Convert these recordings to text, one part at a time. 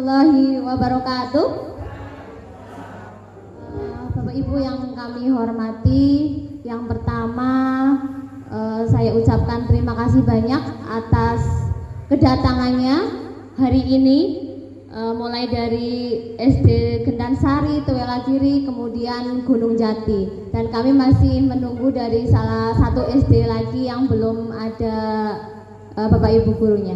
warahmatullahi wabarakatuh. Bapak Ibu yang kami hormati, yang pertama saya ucapkan terima kasih banyak atas kedatangannya hari ini, mulai dari SD Gendansari, Tuwelagiri, kemudian Gunung Jati, dan kami masih menunggu dari salah satu SD lagi yang belum ada Bapak Ibu gurunya.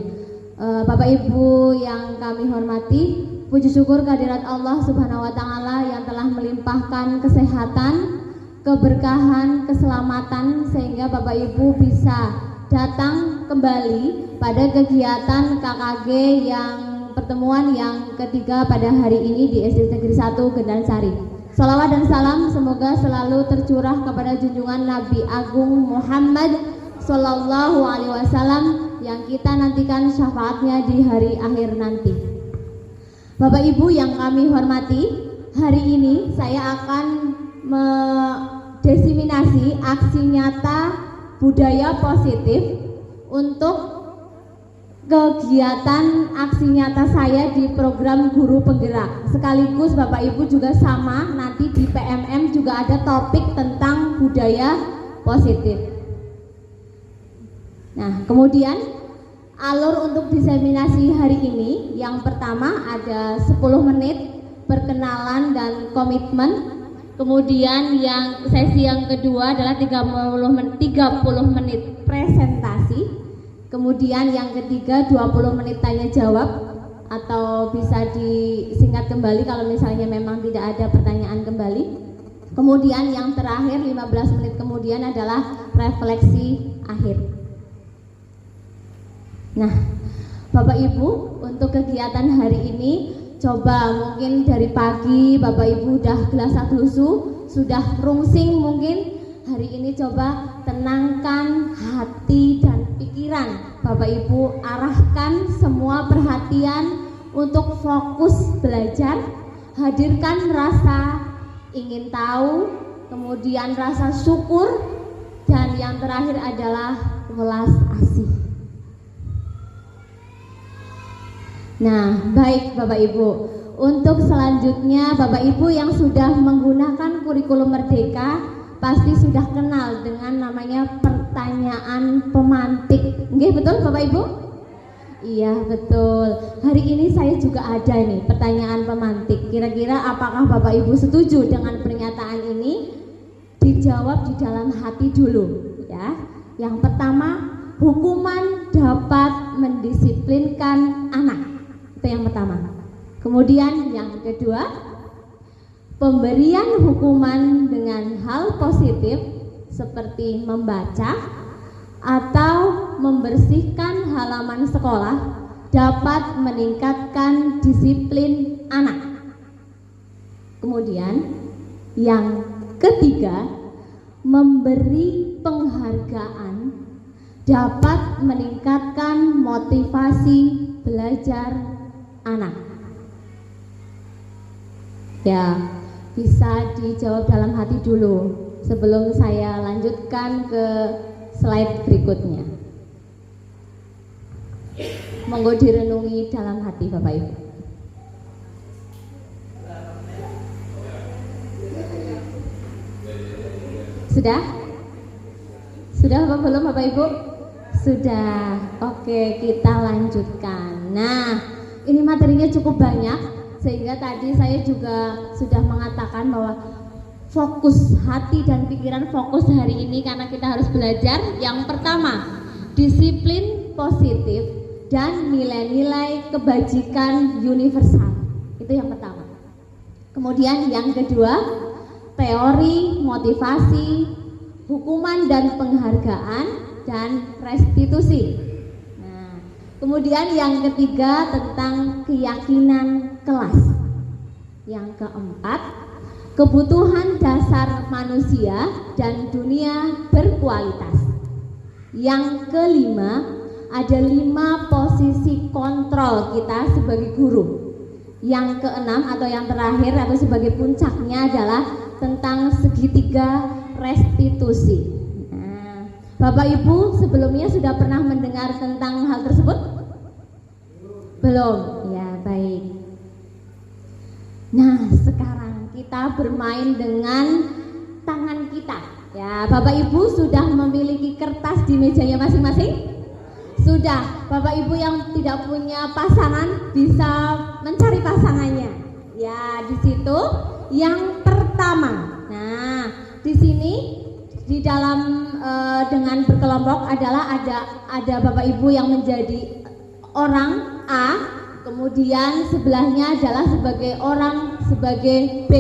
Bapak Ibu yang kami hormati, puji syukur kehadirat Allah Subhanahu wa Ta'ala yang telah melimpahkan kesehatan, keberkahan, keselamatan sehingga Bapak Ibu bisa datang kembali pada kegiatan KKG yang pertemuan yang ketiga pada hari ini di SD Negeri 1 Gendansari. Salawat dan salam semoga selalu tercurah kepada junjungan Nabi Agung Muhammad Sallallahu Alaihi Wasallam yang kita nantikan syafaatnya di hari akhir nanti. Bapak Ibu yang kami hormati, hari ini saya akan mendesiminasi aksi nyata budaya positif untuk kegiatan aksi nyata saya di program Guru Penggerak. Sekaligus Bapak Ibu juga sama, nanti di PMM juga ada topik tentang budaya positif. Nah, kemudian alur untuk diseminasi hari ini, yang pertama ada 10 menit perkenalan dan komitmen. Kemudian yang sesi yang kedua adalah 30 menit presentasi. Kemudian yang ketiga 20 menit tanya jawab, atau bisa disingkat kembali kalau misalnya memang tidak ada pertanyaan kembali. Kemudian yang terakhir 15 menit kemudian adalah refleksi akhir. Nah, Bapak Ibu, untuk kegiatan hari ini coba mungkin dari pagi Bapak Ibu udah gelas-gelusu, sudah rungsing mungkin. Hari ini coba tenangkan hati dan pikiran Bapak Ibu, arahkan semua perhatian untuk fokus belajar, hadirkan rasa ingin tahu, kemudian rasa syukur, dan yang terakhir adalah welas asih. Nah, baik Bapak Ibu, untuk selanjutnya Bapak Ibu yang sudah menggunakan kurikulum Merdeka pasti sudah kenal dengan namanya pertanyaan pemantik. Nggih, betul Bapak Ibu? Iya, betul. Hari ini saya juga ada nih pertanyaan pemantik. Kira-kira apakah Bapak Ibu setuju dengan pernyataan ini? Dijawab di dalam hati dulu ya. Yang pertama, hukuman dapat mendisiplinkan anak. Itu yang pertama. Kemudian yang kedua, pemberian hukuman dengan hal positif seperti membaca atau membersihkan halaman sekolah dapat meningkatkan disiplin anak. Kemudian yang ketiga, memberi penghargaan dapat meningkatkan motivasi belajar anak. Ya, bisa dijawab dalam hati dulu sebelum saya lanjutkan ke slide berikutnya. Monggo direnungi dalam hati Bapak Ibu. Sudah? Sudah apa belum Bapak Ibu? Sudah. Oke, kita lanjutkan. Nah, ini materinya cukup banyak, sehingga tadi saya juga sudah mengatakan bahwa fokus hati dan pikiran fokus hari ini karena kita harus belajar. Yang pertama, disiplin positif dan nilai-nilai kebajikan universal. Itu yang pertama. Kemudian yang kedua, teori, motivasi, hukuman dan penghargaan, dan restitusi. Kemudian yang ketiga tentang keyakinan kelas. Yang keempat, kebutuhan dasar manusia dan dunia berkualitas. Yang kelima, ada 5 posisi kontrol kita sebagai guru. Yang keenam atau yang terakhir atau sebagai puncaknya adalah tentang segitiga restitusi. Nah, Bapak Ibu sebelumnya sudah pernah mendengar tentang hal tersebut? Belum? Ya, baik. Nah, sekarang kita bermain dengan tangan kita. Ya, Bapak Ibu sudah memiliki kertas di mejanya masing-masing? Sudah. Bapak Ibu yang tidak punya pasangan bisa mencari pasangannya. Ya, di situ yang pertama. Nah, di sini di dalam dengan berkelompok adalah ada Bapak Ibu yang menjadi orang A, kemudian sebelahnya adalah sebagai B.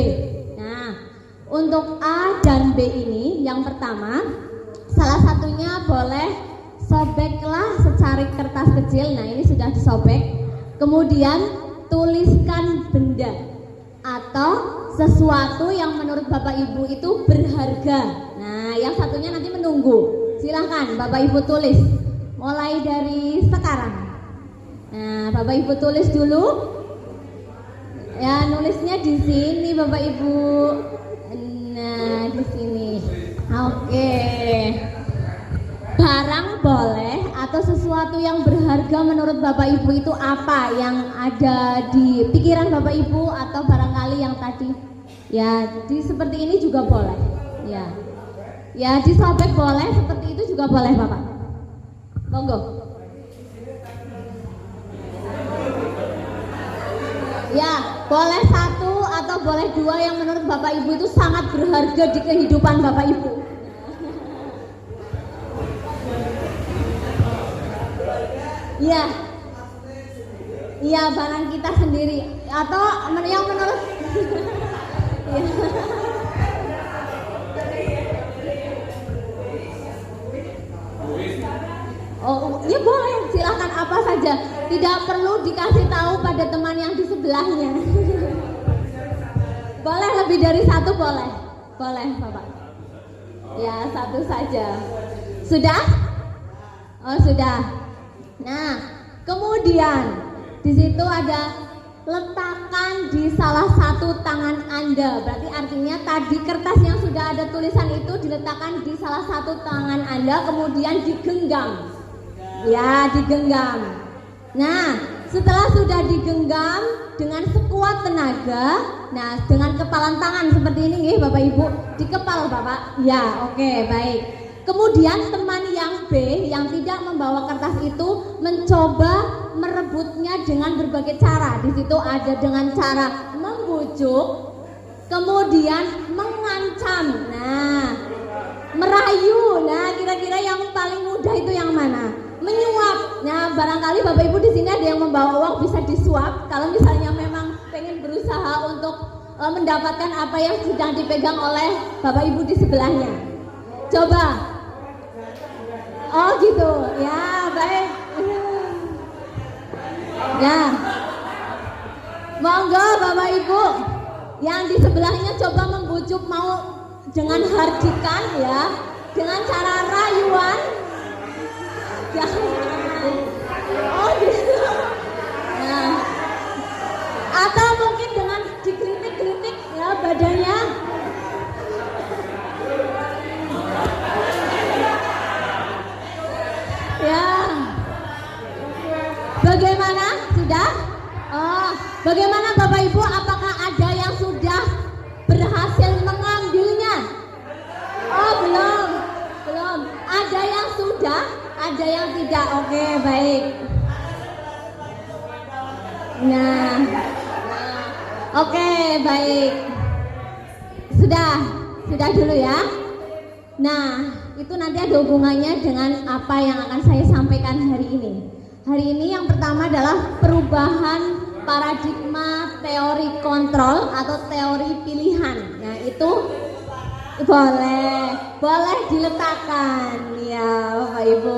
Nah, untuk A dan B ini yang pertama, salah satunya boleh sobeklah secari kertas kecil. Nah, ini sudah disobek. Kemudian tuliskan benda atau sesuatu yang menurut Bapak Ibu itu berharga. Nah, yang satunya nanti menunggu. Silahkan Bapak Ibu tulis mulai dari sekarang. Nah, Bapak Ibu tulis dulu. Ya, nulisnya di sini Bapak Ibu. Nah, di sini. Oke. Barang boleh atau sesuatu yang berharga menurut Bapak Ibu itu apa yang ada di pikiran Bapak Ibu atau barangkali yang tadi ya seperti ini juga boleh ya disobek boleh, seperti itu juga boleh Bapak, monggo. Ya, boleh satu atau boleh dua yang menurut Bapak Ibu itu sangat berharga di kehidupan Bapak Ibu. Iya, barang kita sendiri atau yang menurut Oh, ya boleh, silahkan apa saja. Tidak perlu dikasih tahu pada teman yang di sebelahnya. Boleh lebih dari satu, boleh Bapak. Ya, satu saja. Sudah? Oh, sudah. Nah, kemudian di situ ada letakkan di salah satu tangan Anda. Berarti artinya tadi kertas yang sudah ada tulisan itu diletakkan di salah satu tangan Anda, kemudian digenggam. Ya, digenggam. Nah, setelah sudah digenggam dengan sekuat tenaga, nah dengan kepalan tangan seperti ini Bapak Ibu, dikepal Bapak. Ya, oke, baik. Kemudian teman yang B yang tidak membawa kertas itu mencoba merebutnya dengan berbagai cara. Di situ ada dengan cara membujuk, kemudian mengancam, nah merayu. Nah, kira-kira yang paling mudah itu yang mana? Menyuap. Nah, barangkali Bapak Ibu di sini ada yang membawa uang, bisa disuap. Kalau misalnya memang pengen berusaha untuk mendapatkan apa yang sedang dipegang oleh Bapak Ibu di sebelahnya. Coba. Oh gitu, ya baik. Ya, monggo Bapak Ibu yang di sebelahnya coba membujuk, mau dengan hardikan ya, dengan cara rayuan. Ya. Oh gitu. Nah, atau mungkin dengan digelitik-gelitik ya badannya. Ya. Bagaimana? Sudah? Oh, bagaimana Bapak Ibu? Apakah ada yang sudah berhasil mengambilnya? Oh, belum. Ada yang sudah, ada yang tidak. Oke, baik. Nah. Oke, baik. Sudah dulu ya. Nah, itu nanti ada hubungannya dengan apa yang akan saya sampaikan hari ini. Hari ini yang pertama adalah perubahan paradigma teori kontrol atau teori pilihan. Nah, itu boleh diletakkan ya Bapak Ibu.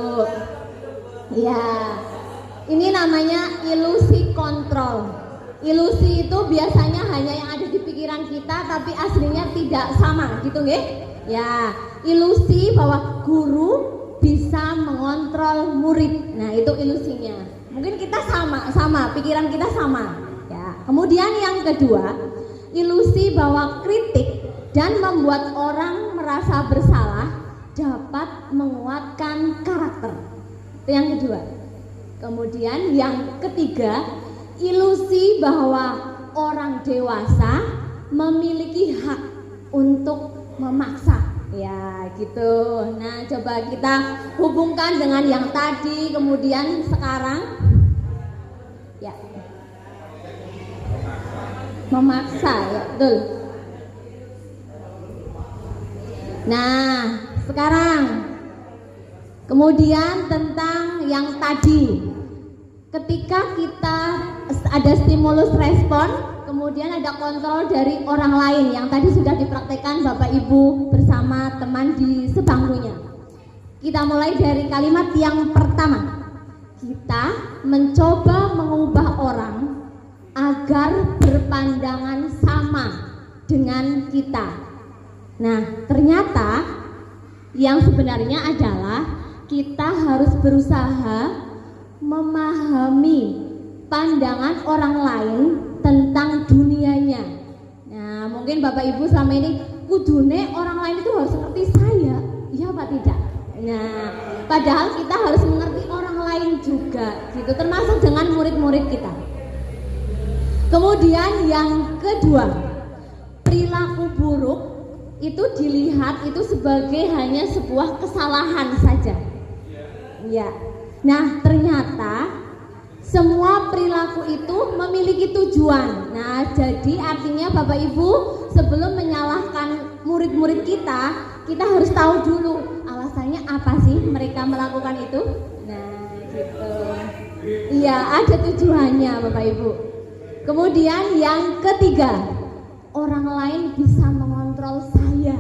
Ya, ini namanya ilusi kontrol. Ilusi itu biasanya hanya yang ada di pikiran kita, tapi aslinya tidak sama, gitu nggih? Ya, ilusi bahwa guru bisa mengontrol murid. Nah, itu ilusinya. Mungkin kita sama, pikiran kita sama. Ya. Kemudian yang kedua, ilusi bahwa kritik dan membuat orang merasa bersalah dapat menguatkan karakter. Itu yang kedua. Kemudian yang ketiga, ilusi bahwa orang dewasa memiliki hak untuk memaksa. Ya, gitu. Nah, coba kita hubungkan dengan yang tadi, kemudian sekarang. Ya. Memaksa, ya, betul. Nah, sekarang kemudian tentang yang tadi. Ketika kita ada stimulus respon, kemudian ada kontrol dari orang lain yang tadi sudah dipraktekkan Bapak Ibu bersama teman di sebangkunya. Kita mulai dari kalimat yang pertama. Kita mencoba mengubah orang agar berpandangan sama dengan kita. Nah, ternyata yang sebenarnya adalah kita harus berusaha memahami pandangan orang lain tentang dunianya. Nah, mungkin Bapak Ibu selama ini kudune orang lain itu harus seperti saya, iya apa tidak? Nah, padahal kita harus mengerti orang lain juga, gitu, termasuk dengan murid-murid kita. Kemudian yang kedua, perilaku buruk itu dilihat itu sebagai hanya sebuah kesalahan saja. Ya. Nah, ternyata semua perilaku itu memiliki tujuan. Nah, jadi artinya Bapak Ibu sebelum menyalahkan murid-murid kita harus tahu dulu alasannya apa sih mereka melakukan itu. Nah, gitu. Iya, ada tujuannya Bapak Ibu. Kemudian yang ketiga, orang lain bisa mengontrol saya.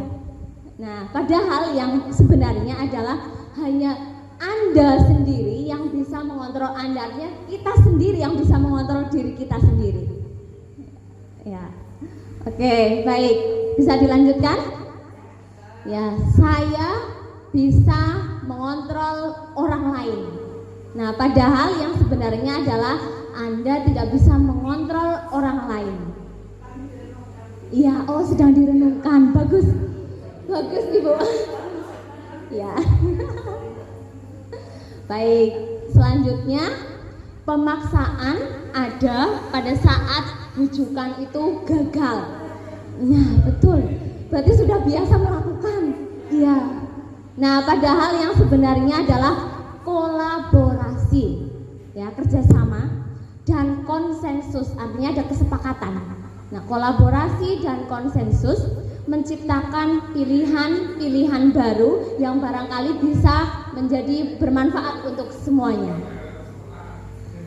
Nah, padahal yang sebenarnya adalah hanya Anda sendiri yang bisa mengontrol Anda, artinya kita sendiri yang bisa mengontrol diri kita sendiri. Ya, oke, baik, bisa dilanjutkan? Ya, saya bisa mengontrol orang lain. Nah, padahal yang sebenarnya adalah Anda tidak bisa mengontrol orang lain. Iya, oh sedang direnungkan, bagus, bagus Ibu. Ya. Baik, selanjutnya pemaksaan ada pada saat bujukan itu gagal. Nah, betul. Berarti sudah biasa melakukan. Iya. Nah, padahal yang sebenarnya adalah kolaborasi, ya, kerjasama dan konsensus, artinya ada kesepakatan. Nah, kolaborasi dan konsensus menciptakan pilihan-pilihan baru yang barangkali bisa menjadi bermanfaat untuk semuanya.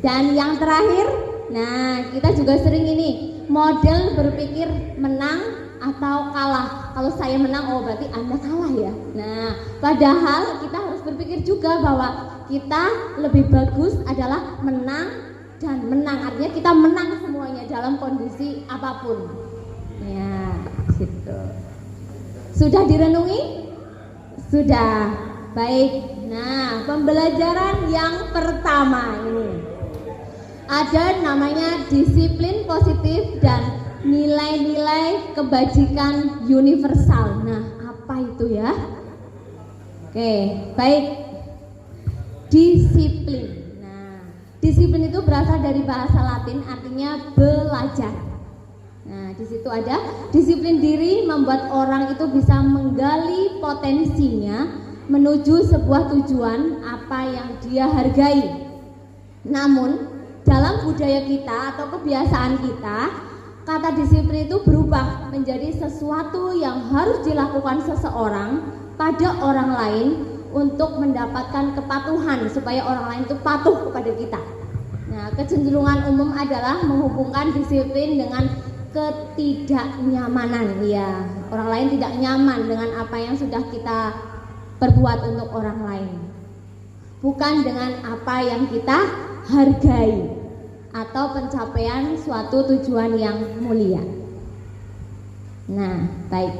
Dan yang terakhir, nah, kita juga sering ini model berpikir menang atau kalah. Kalau saya menang, oh berarti Anda kalah ya. Nah, padahal kita harus berpikir juga bahwa kita lebih bagus adalah menang dan menang, artinya kita menang semuanya dalam kondisi apapun. Ya, gitu. Sudah direnungi? Sudah. Baik. Nah, pembelajaran yang pertama ini ada namanya disiplin positif dan nilai-nilai kebajikan universal. Nah, apa itu ya? Oke, baik. Disiplin. Disiplin itu berasal dari bahasa Latin, artinya belajar. Nah, di situ ada disiplin diri membuat orang itu bisa menggali potensinya menuju sebuah tujuan apa yang dia hargai. Namun, dalam budaya kita atau kebiasaan kita, kata disiplin itu berubah menjadi sesuatu yang harus dilakukan seseorang pada orang lain untuk mendapatkan kepatuhan supaya orang lain itu patuh kepada kita. Nah, kecenderungan umum adalah menghubungkan disiplin dengan ketidaknyamanan. Ya, orang lain tidak nyaman dengan apa yang sudah kita perbuat untuk orang lain. Bukan dengan apa yang kita hargai atau pencapaian suatu tujuan yang mulia. Nah, baik.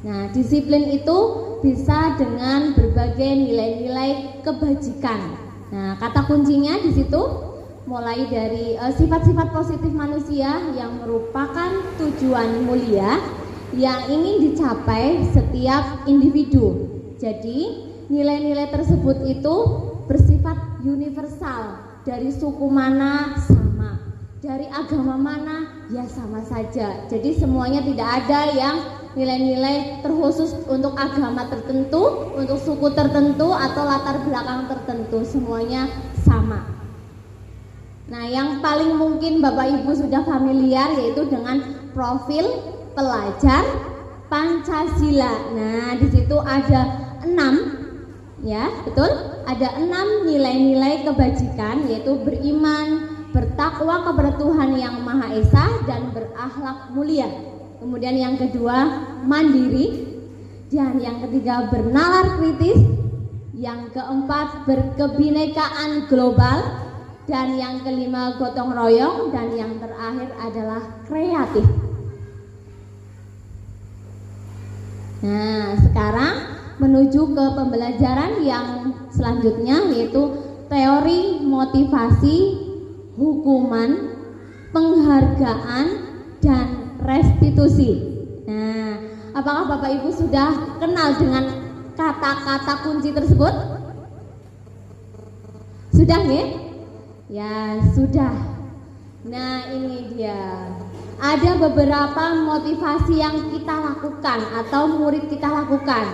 Nah, disiplin itu bisa dengan berbagai nilai-nilai kebajikan. Nah, kata kuncinya di situ mulai dari sifat-sifat positif manusia yang merupakan tujuan mulia yang ingin dicapai setiap individu. Jadi, nilai-nilai tersebut itu bersifat universal, dari suku mana sama, dari agama mana, ya sama saja. Jadi semuanya tidak ada yang nilai-nilai terkhusus untuk agama tertentu, untuk suku tertentu atau latar belakang tertentu, semuanya sama. Nah, yang paling mungkin Bapak Ibu sudah familiar yaitu dengan profil pelajar Pancasila. Nah, di situ ada 6, ya, betul? Ada 6 nilai-nilai kebajikan, yaitu beriman, bertakwa kepada Tuhan yang Maha Esa, dan berakhlak mulia. Kemudian yang kedua, mandiri. Dan yang ketiga, bernalar kritis. Yang keempat, berkebinekaan global. Dan yang kelima, gotong royong. Dan yang terakhir adalah kreatif. Nah, sekarang menuju ke pembelajaran yang selanjutnya, yaitu teori motivasi, hukuman, penghargaan, dan restitusi. Nah, apakah Bapak Ibu sudah kenal dengan kata-kata kunci tersebut? Sudah ya? Ya, sudah. Nah, ini dia. Ada beberapa motivasi yang kita lakukan atau murid kita lakukan.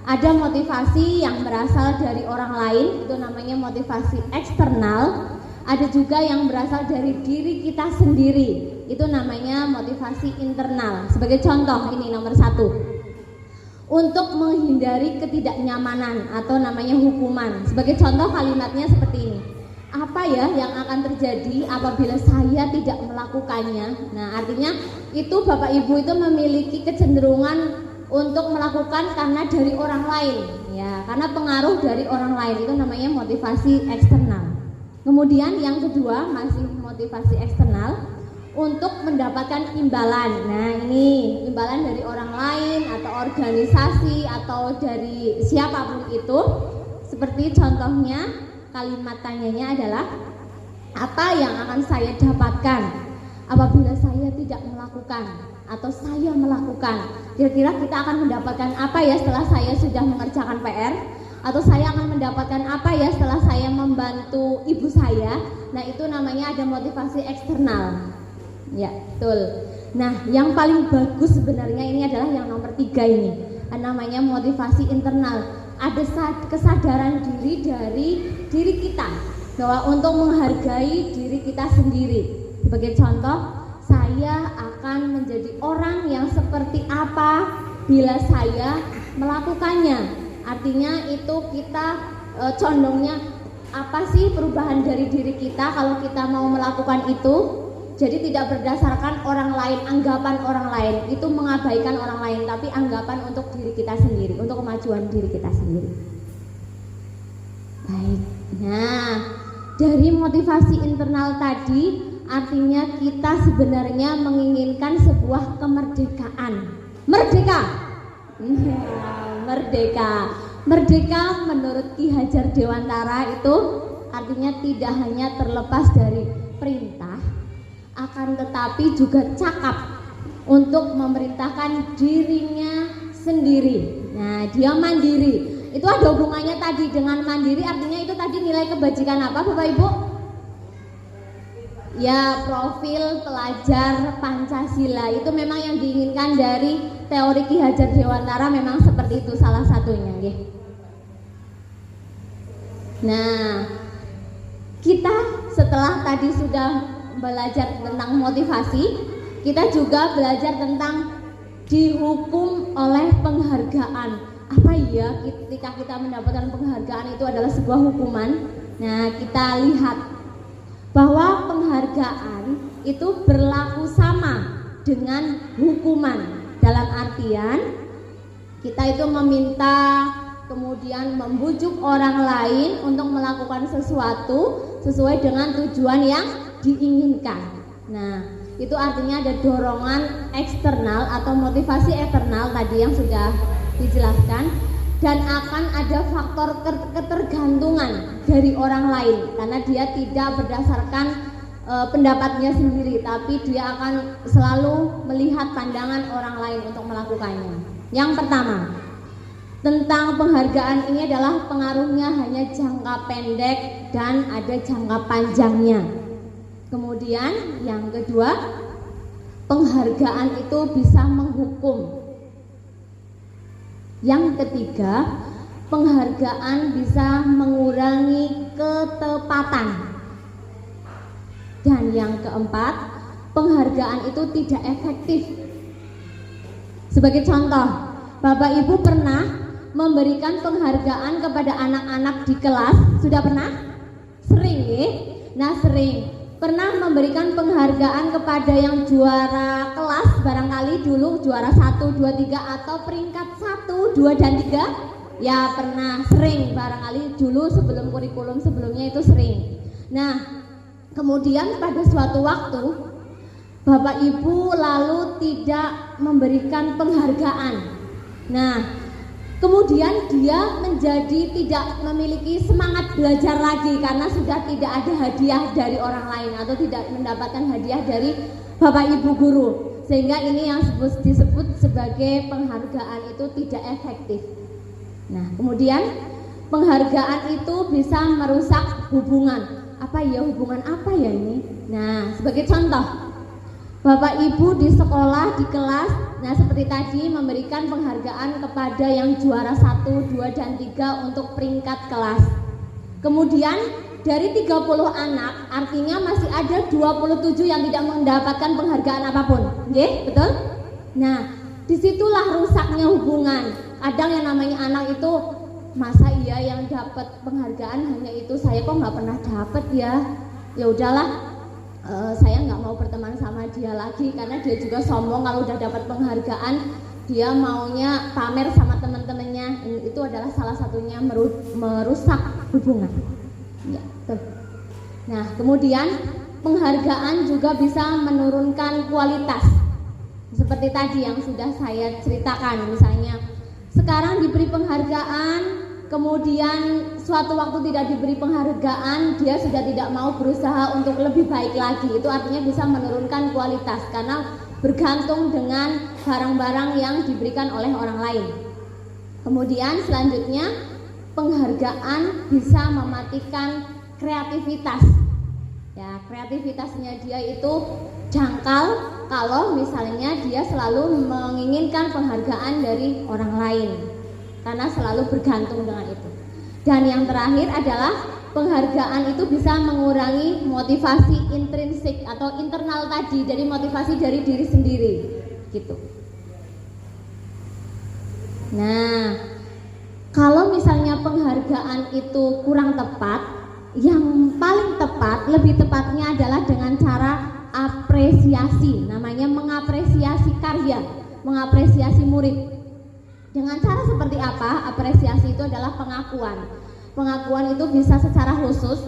Ada motivasi yang berasal dari orang lain, itu namanya motivasi eksternal. Ada juga yang berasal dari diri kita sendiri, itu namanya motivasi internal. Sebagai contoh, ini nomor 1, untuk menghindari ketidaknyamanan atau namanya hukuman. Sebagai contoh kalimatnya seperti ini: apa ya yang akan terjadi apabila saya tidak melakukannya? Nah, artinya itu Bapak Ibu itu memiliki kecenderungan untuk melakukan karena dari orang lain, ya, karena pengaruh dari orang lain, itu namanya motivasi eksternal. Kemudian yang kedua, masih motivasi eksternal, untuk mendapatkan imbalan. Nah, ini imbalan dari orang lain atau organisasi atau dari siapapun itu. Seperti contohnya kalimat tanyanya adalah, apa yang akan saya dapatkan apabila saya tidak melakukan atau saya melakukan? Kira-kira kita akan mendapatkan apa ya setelah saya sudah mengerjakan PR? Atau saya akan mendapatkan apa ya setelah saya membantu ibu saya? Nah, itu namanya ada motivasi eksternal. Ya, betul. Nah, yang paling bagus sebenarnya ini adalah yang nomor 3 ini, namanya motivasi internal. Ada kesadaran diri dari diri kita bahwa untuk menghargai diri kita sendiri. Sebagai contoh, saya akan menjadi orang yang seperti apa bila saya melakukannya. Artinya itu kita condongnya apa sih perubahan dari diri kita kalau kita mau melakukan itu. Jadi tidak berdasarkan orang lain, anggapan orang lain, itu mengabaikan orang lain, tapi anggapan untuk diri kita sendiri, untuk kemajuan diri kita sendiri. Baik, nah dari motivasi internal tadi, artinya kita sebenarnya menginginkan sebuah kemerdekaan. Merdeka, ya, merdeka. Merdeka menurut Ki Hajar Dewantara itu artinya tidak hanya terlepas dari perintah, akan tetapi juga cakap untuk memerintahkan dirinya sendiri. Nah, dia mandiri. Itu ada hubungannya tadi dengan mandiri, artinya itu tadi nilai kebajikan apa Bapak Ibu? Ya, profil pelajar Pancasila. Itu memang yang diinginkan dari teori Ki Hajar Dewantara, memang seperti itu salah satunya, nggih. Nah, kita setelah tadi sudah belajar tentang motivasi, kita juga belajar tentang dihukum oleh penghargaan. Apa ya ketika kita mendapatkan penghargaan itu adalah sebuah hukuman? Nah, kita lihat bahwa penghargaan itu berlaku sama dengan hukuman. Dalam artian kita itu meminta, kemudian membujuk orang lain untuk melakukan sesuatu sesuai dengan tujuan yang diinginkan. Nah, itu artinya ada dorongan eksternal atau motivasi eksternal tadi yang sudah dijelaskan, dan akan ada faktor ketergantungan dari orang lain karena dia tidak berdasarkan pendapatnya sendiri, tapi dia akan selalu melihat pandangan orang lain untuk melakukannya. Yang pertama, tentang penghargaan ini adalah pengaruhnya hanya jangka pendek dan ada jangka panjangnya. Kemudian yang kedua, penghargaan itu bisa menghukum. Yang ketiga, penghargaan bisa mengurangi ketepatan. Dan yang keempat, penghargaan itu tidak efektif. Sebagai contoh, Bapak Ibu pernah memberikan penghargaan kepada anak-anak di kelas? Sudah pernah? Sering ya? Nah sering. Pernah memberikan penghargaan kepada yang juara kelas barangkali dulu juara 1, 2, 3 atau peringkat 1, 2, dan 3? Ya pernah, sering barangkali dulu sebelum kurikulum sebelumnya itu sering. Nah kemudian pada suatu waktu Bapak Ibu lalu tidak memberikan penghargaan. Nah kemudian dia menjadi tidak memiliki semangat belajar lagi karena sudah tidak ada hadiah dari orang lain atau tidak mendapatkan hadiah dari Bapak Ibu guru, sehingga ini yang disebut sebagai penghargaan itu tidak efektif. Nah kemudian penghargaan itu bisa merusak hubungan. Apa ya, hubungan apa ya ini? Nah sebagai contoh, Bapak Ibu di sekolah, di kelas, nah seperti tadi memberikan penghargaan kepada yang juara 1, 2, dan 3 untuk peringkat kelas. Kemudian dari 30 anak, artinya masih ada 27 yang tidak mendapatkan penghargaan apapun. Oke, betul? Nah, disitulah rusaknya hubungan. Kadang yang namanya anak itu, masa iya yang dapat penghargaan hanya itu, saya kok nggak pernah dapat ya? Ya udahlah. Saya nggak mau berteman sama dia lagi karena dia juga sombong kalau udah dapat penghargaan, dia maunya pamer sama teman-temannya. Itu adalah salah satunya merusak hubungan. Ya, tuh. Nah kemudian penghargaan juga bisa menurunkan kualitas. Seperti tadi yang sudah saya ceritakan, misalnya sekarang diberi penghargaan, kemudian suatu waktu tidak diberi penghargaan, dia sudah tidak mau berusaha untuk lebih baik lagi. Itu artinya bisa menurunkan kualitas karena bergantung dengan barang-barang yang diberikan oleh orang lain. Kemudian selanjutnya, penghargaan bisa mematikan kreativitas. Ya, kreativitasnya dia itu jangkal kalau misalnya dia selalu menginginkan penghargaan dari orang lain, karena selalu bergantung dengan itu. Dan yang terakhir adalah penghargaan itu bisa mengurangi motivasi intrinsik atau internal tadi, dari motivasi dari diri sendiri gitu. Nah, kalau misalnya penghargaan itu kurang tepat, yang paling tepat, lebih tepatnya adalah dengan cara apresiasi, namanya mengapresiasi karya, mengapresiasi murid. Dengan cara seperti apa? Apresiasi itu adalah pengakuan. Pengakuan itu bisa secara khusus,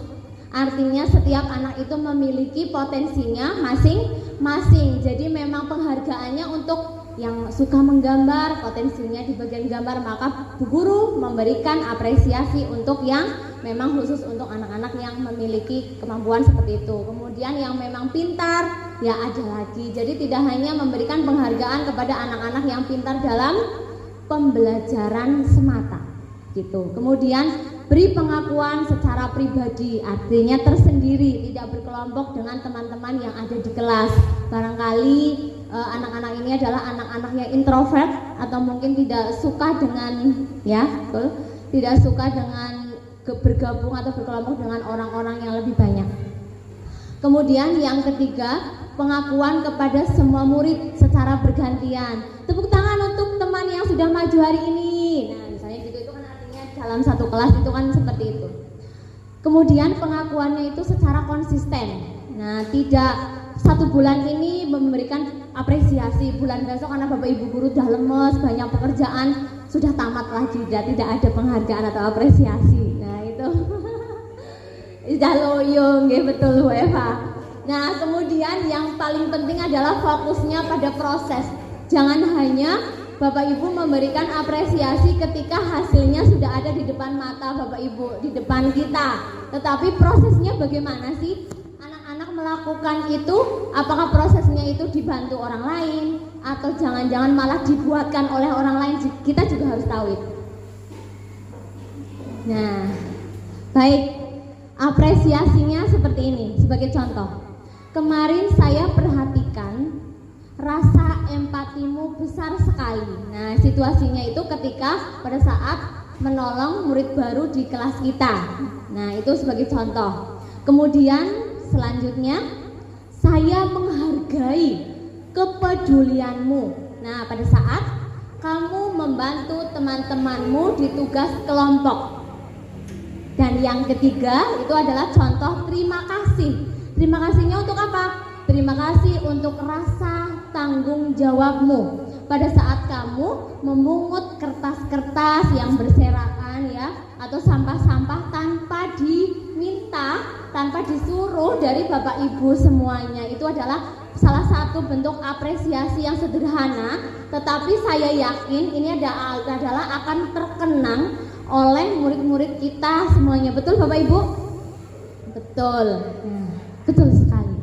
artinya setiap anak itu memiliki potensinya masing-masing. Jadi memang penghargaannya untuk yang suka menggambar, potensinya di bagian gambar, maka bu guru memberikan apresiasi untuk yang memang khusus untuk anak-anak yang memiliki kemampuan seperti itu. Kemudian yang memang pintar, ya ada lagi. Jadi tidak hanya memberikan penghargaan kepada anak-anak yang pintar dalam pembelajaran semata gitu. Kemudian beri pengakuan secara pribadi, artinya tersendiri, tidak berkelompok dengan teman-teman yang ada di kelas. Barangkali anak-anak ini adalah anak-anak yang introvert atau mungkin tidak suka dengan tidak suka dengan bergabung atau berkelompok dengan orang-orang yang lebih banyak. Kemudian yang ketiga, pengakuan kepada semua murid secara bergantian. Tepuk tangan untuk teman yang sudah maju hari ini. Nah, misalnya gitu, itu kan artinya dalam satu kelas itu kan seperti itu. Kemudian pengakuannya itu secara konsisten. Nah, tidak satu bulan ini memberikan apresiasi, bulan besok karena Bapak Ibu guru sudah lemes, banyak pekerjaan, sudah tamat lagi, tidak ada penghargaan atau apresiasi. Nah, itu sudah loyong, ya betul Bu Eva. Nah, kemudian yang paling penting adalah fokusnya pada proses. Jangan hanya Bapak Ibu memberikan apresiasi ketika hasilnya sudah ada di depan mata Bapak Ibu, di depan kita. Tetapi prosesnya bagaimana sih? Anak-anak melakukan itu, apakah prosesnya itu dibantu orang lain atau jangan-jangan malah dibuatkan oleh orang lain? Kita juga harus tahu itu. Nah, baik, apresiasinya seperti ini sebagai contoh. kemarin saya perhatikan rasa empatimu besar sekali. Nah, situasinya itu ketika pada saat menolong murid baru di kelas kita. Nah, itu sebagai contoh. Kemudian selanjutnya, saya menghargai kepedulianmu. Nah, pada saat kamu membantu teman-temanmu di tugas kelompok. Dan yang ketiga itu adalah contoh terima kasih. Terima kasihnya untuk apa? Terima kasih untuk rasa tanggung jawabmu pada saat kamu memungut kertas-kertas yang berserakan ya, atau sampah-sampah tanpa diminta, tanpa disuruh dari Bapak Ibu semuanya. Itu adalah salah satu bentuk apresiasi yang sederhana, tetapi saya yakin ini adalah akan terkenang oleh murid-murid kita semuanya. Betul Bapak Ibu? Betul. Betul sekali.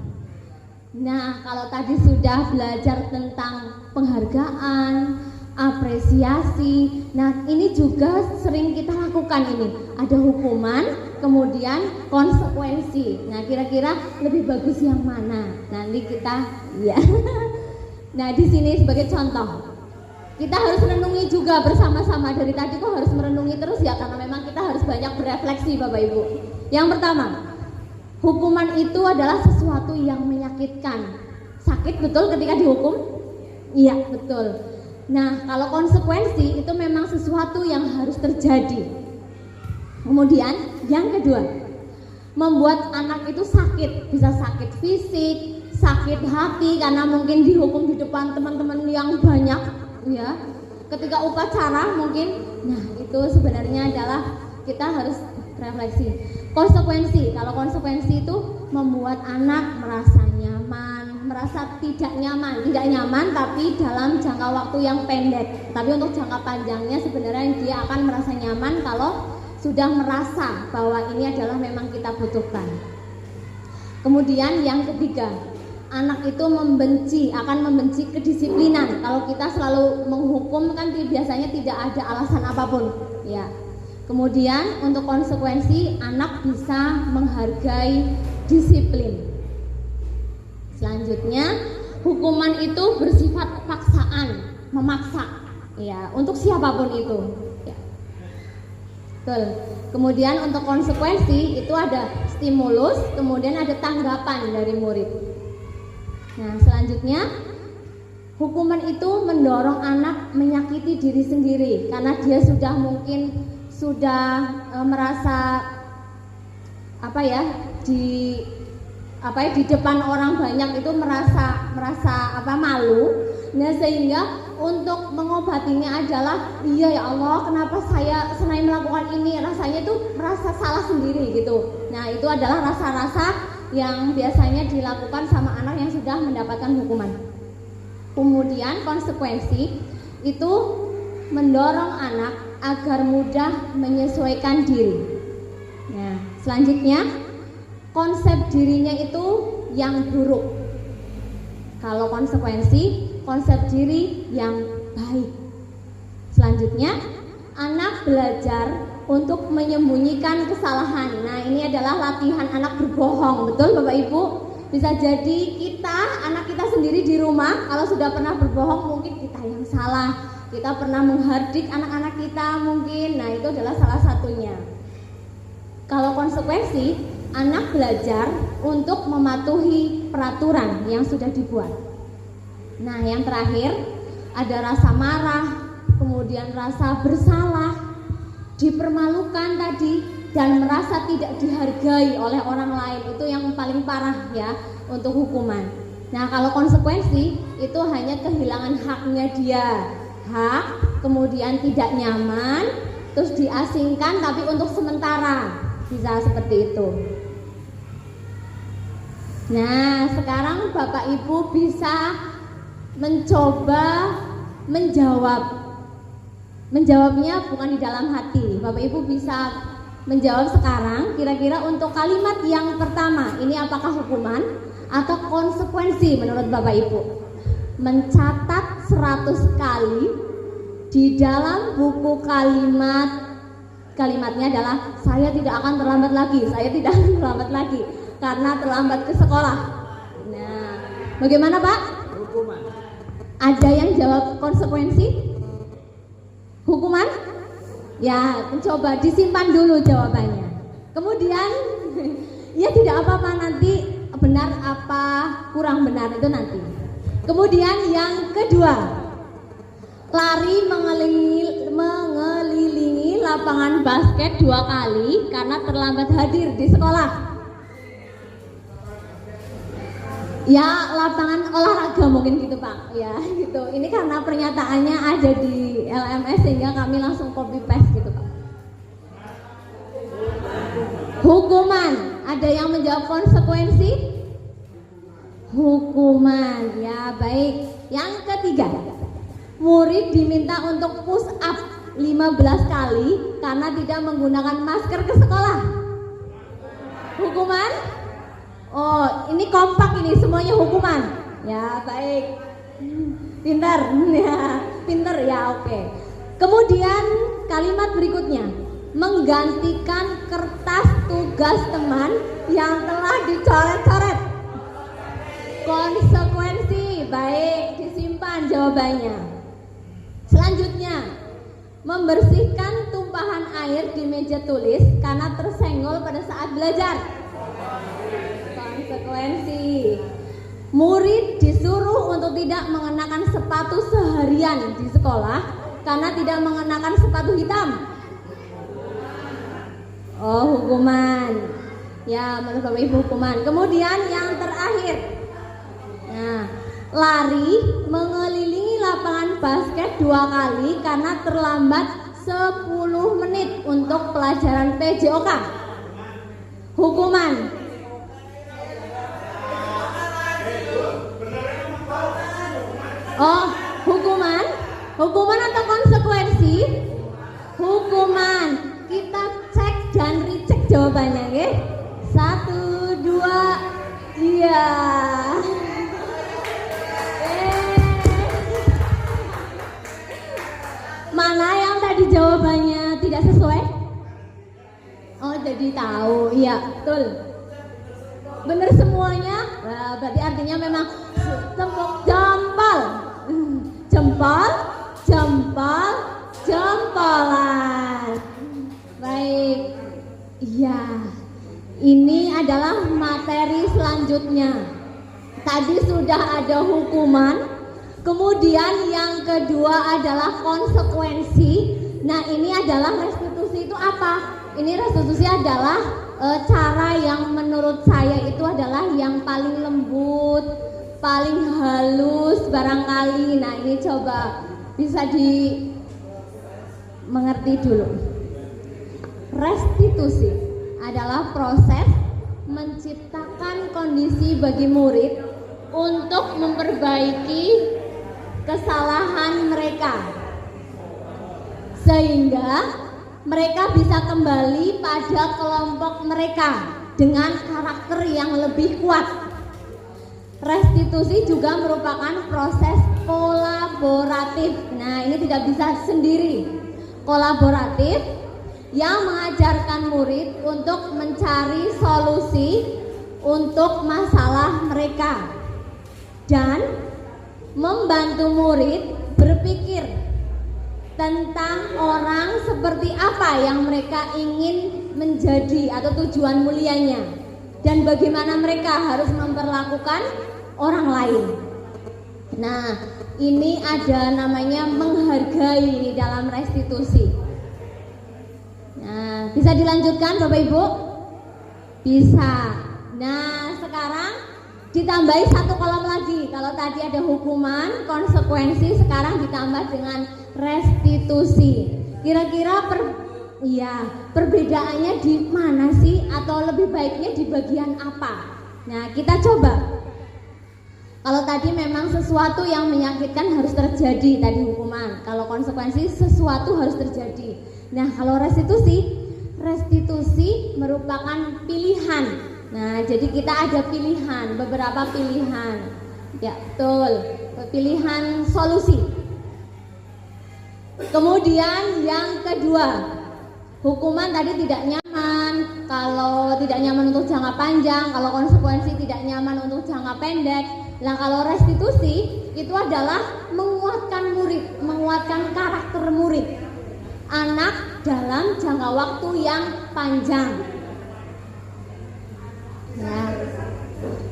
Nah, kalau tadi sudah belajar tentang penghargaan, apresiasi, nah ini juga sering kita lakukan ini. Ada hukuman, kemudian konsekuensi. Nah, kira-kira lebih bagus yang mana? Nanti kita ya. Nah, di sini sebagai contoh, kita harus renungi juga bersama-sama. Dari tadi kok harus merenungi terus ya, karena memang kita harus banyak berefleksi Bapak Ibu. Yang pertama, hukuman itu adalah sesuatu yang menyakitkan. Sakit betul ketika dihukum? Iya, betul. Nah, kalau konsekuensi itu memang sesuatu yang harus terjadi. Kemudian yang kedua, membuat anak itu sakit. Bisa sakit fisik, sakit hati karena mungkin dihukum di depan teman-teman yang banyak ya. Ketika upacara mungkin, nah itu sebenarnya adalah kita harus refleksi. Konsekuensi, kalau konsekuensi itu membuat anak merasa nyaman, merasa tidak nyaman tapi dalam jangka waktu yang pendek. Tapi untuk jangka panjangnya sebenarnya dia akan merasa nyaman kalau sudah merasa bahwa ini adalah memang kita butuhkan. Kemudian yang ketiga, anak itu akan membenci kedisiplinan. Kalau kita selalu menghukum kan biasanya tidak ada alasan apapun ya. Kemudian untuk konsekuensi, anak bisa menghargai disiplin. Selanjutnya, hukuman itu bersifat paksaan, memaksa ya, untuk siapapun itu ya. Betul. Kemudian untuk konsekuensi itu ada stimulus, kemudian ada tanggapan dari murid. Nah, selanjutnya, hukuman itu mendorong anak menyakiti diri sendiri karena dia sudah merasa di depan orang banyak itu merasa malu. Nah, sehingga untuk mengobatinya adalah iya ya Allah, kenapa saya selain melakukan ini rasanya itu merasa salah sendiri gitu. Nah, itu adalah rasa-rasa yang biasanya dilakukan sama anak yang sudah mendapatkan hukuman. Kemudian konsekuensi itu mendorong anak agar mudah menyesuaikan diri. Nah, selanjutnya konsep dirinya itu yang buruk. Kalau konsekuensi, konsep diri yang baik. Selanjutnya, anak belajar untuk menyembunyikan kesalahan. Nah, ini adalah latihan anak berbohong. Betul Bapak Ibu? Bisa jadi anak kita sendiri di rumah kalau sudah pernah berbohong, mungkin kita yang salah. Kita pernah menghardik anak-anak kita mungkin. Nah, itu adalah salah satunya. Kalau konsekuensi, anak belajar untuk mematuhi peraturan yang sudah dibuat. Nah, yang terakhir ada rasa marah, kemudian rasa bersalah, dipermalukan tadi, dan merasa tidak dihargai oleh orang lain. Itu yang paling parah ya untuk hukuman. Nah, kalau konsekuensi itu hanya kehilangan haknya dia. Hak, kemudian tidak nyaman, terus diasingkan tapi untuk sementara. Bisa seperti itu. Nah, sekarang Bapak Ibu bisa mencoba menjawabnya bukan di dalam hati. Bapak Ibu bisa menjawab sekarang, kira-kira untuk kalimat yang pertama ini apakah hukuman atau konsekuensi menurut Bapak Ibu? Mencatat 100 kali di dalam buku kalimatnya adalah saya tidak akan terlambat lagi, saya tidak akan terlambat lagi karena terlambat ke sekolah. Bagaimana Pak? Hukuman. Ada yang jawab konsekuensi? Hukuman? Ya, coba disimpan dulu jawabannya. Kemudian, ya tidak apa-apa, nanti benar apa kurang benar itu nanti. Kemudian yang kedua, lari mengelilingi lapangan basket 2 kali karena terlambat hadir di sekolah. Ya, lapangan olahraga mungkin gitu Pak. Ya gitu. Ini karena pernyataannya ada di LMS sehingga kami langsung copy paste gitu Pak. Hukuman. Ada yang menjawab konsekuensi? Hukuman. Ya baik. Yang ketiga, murid diminta untuk push up 15 kali karena tidak menggunakan masker ke sekolah. Hukuman? Oh, ini kompak ini semuanya hukuman. Ya, baik. Pintar. Ya, pintar ya, oke. Kemudian kalimat berikutnya, menggantikan kertas tugas teman yang telah dicoret-coret. Konsekuensi, baik, disimpan jawabannya. Selanjutnya, membersihkan tumpahan air di meja tulis karena tersenggol pada saat belajar. Konsekuensi, murid disuruh untuk tidak mengenakan sepatu seharian di sekolah karena tidak mengenakan sepatu hitam. Oh, hukuman. Ya, menurut Bapak Ibu hukuman. Kemudian yang terakhir, nah, lari mengelilingi lapangan basket 2 kali karena terlambat 10 menit untuk pelajaran PJOK. Hukuman. Oh, hukuman? Hukuman atau konsekuensi? Hukuman. Kita cek dan recheck jawabannya, ya. 1, 2, iya. Mana yang tadi jawabannya tidak sesuai? Oh, jadi tahu. Iya, betul. Benar semuanya? Nah, berarti artinya memang tepuk jempol. Jempol, jempol, jempolan. Baik. Iya. Ini adalah materi selanjutnya. Tadi sudah ada hukuman. Kemudian yang kedua adalah konsekuensi. Nah, ini adalah restitusi itu apa? Ini restitusi adalah cara yang menurut saya itu adalah yang paling lembut, paling halus barangkali. Nah, ini coba bisa dimengerti dulu. Restitusi adalah proses menciptakan kondisi bagi murid untuk memperbaiki kesalahan mereka sehingga mereka bisa kembali pada kelompok mereka dengan karakter yang lebih kuat. Restitusi juga merupakan proses kolaboratif. Nah, ini tidak bisa sendiri. Kolaboratif yang mengajarkan murid untuk mencari solusi untuk masalah mereka dan membantu murid berpikir tentang orang seperti apa yang mereka ingin menjadi atau tujuan mulianya dan bagaimana mereka harus memperlakukan orang lain. Nah, ini ada namanya menghargai di dalam restitusi. Nah, bisa dilanjutkan Bapak Ibu? Bisa. Nah, sekarang ditambahi 1 kolom lagi. Kalau tadi ada hukuman, konsekuensi, sekarang ditambah dengan restitusi. Kira-kira perbedaannya di mana sih, atau lebih baiknya di bagian apa? Nah, kita coba. Kalau tadi memang sesuatu yang menyakitkan harus terjadi, tadi hukuman. Kalau konsekuensi sesuatu harus terjadi. Nah, kalau restitusi merupakan pilihan. Nah, jadi kita ada pilihan, beberapa pilihan. Ya, betul. Pilihan solusi. Kemudian yang kedua, hukuman tadi tidak nyaman. Kalau tidak nyaman untuk jangka panjang, kalau konsekuensi tidak nyaman untuk jangka pendek. Nah, kalau restitusi itu adalah menguatkan murid, menguatkan karakter murid anak dalam jangka waktu yang panjang. Ya,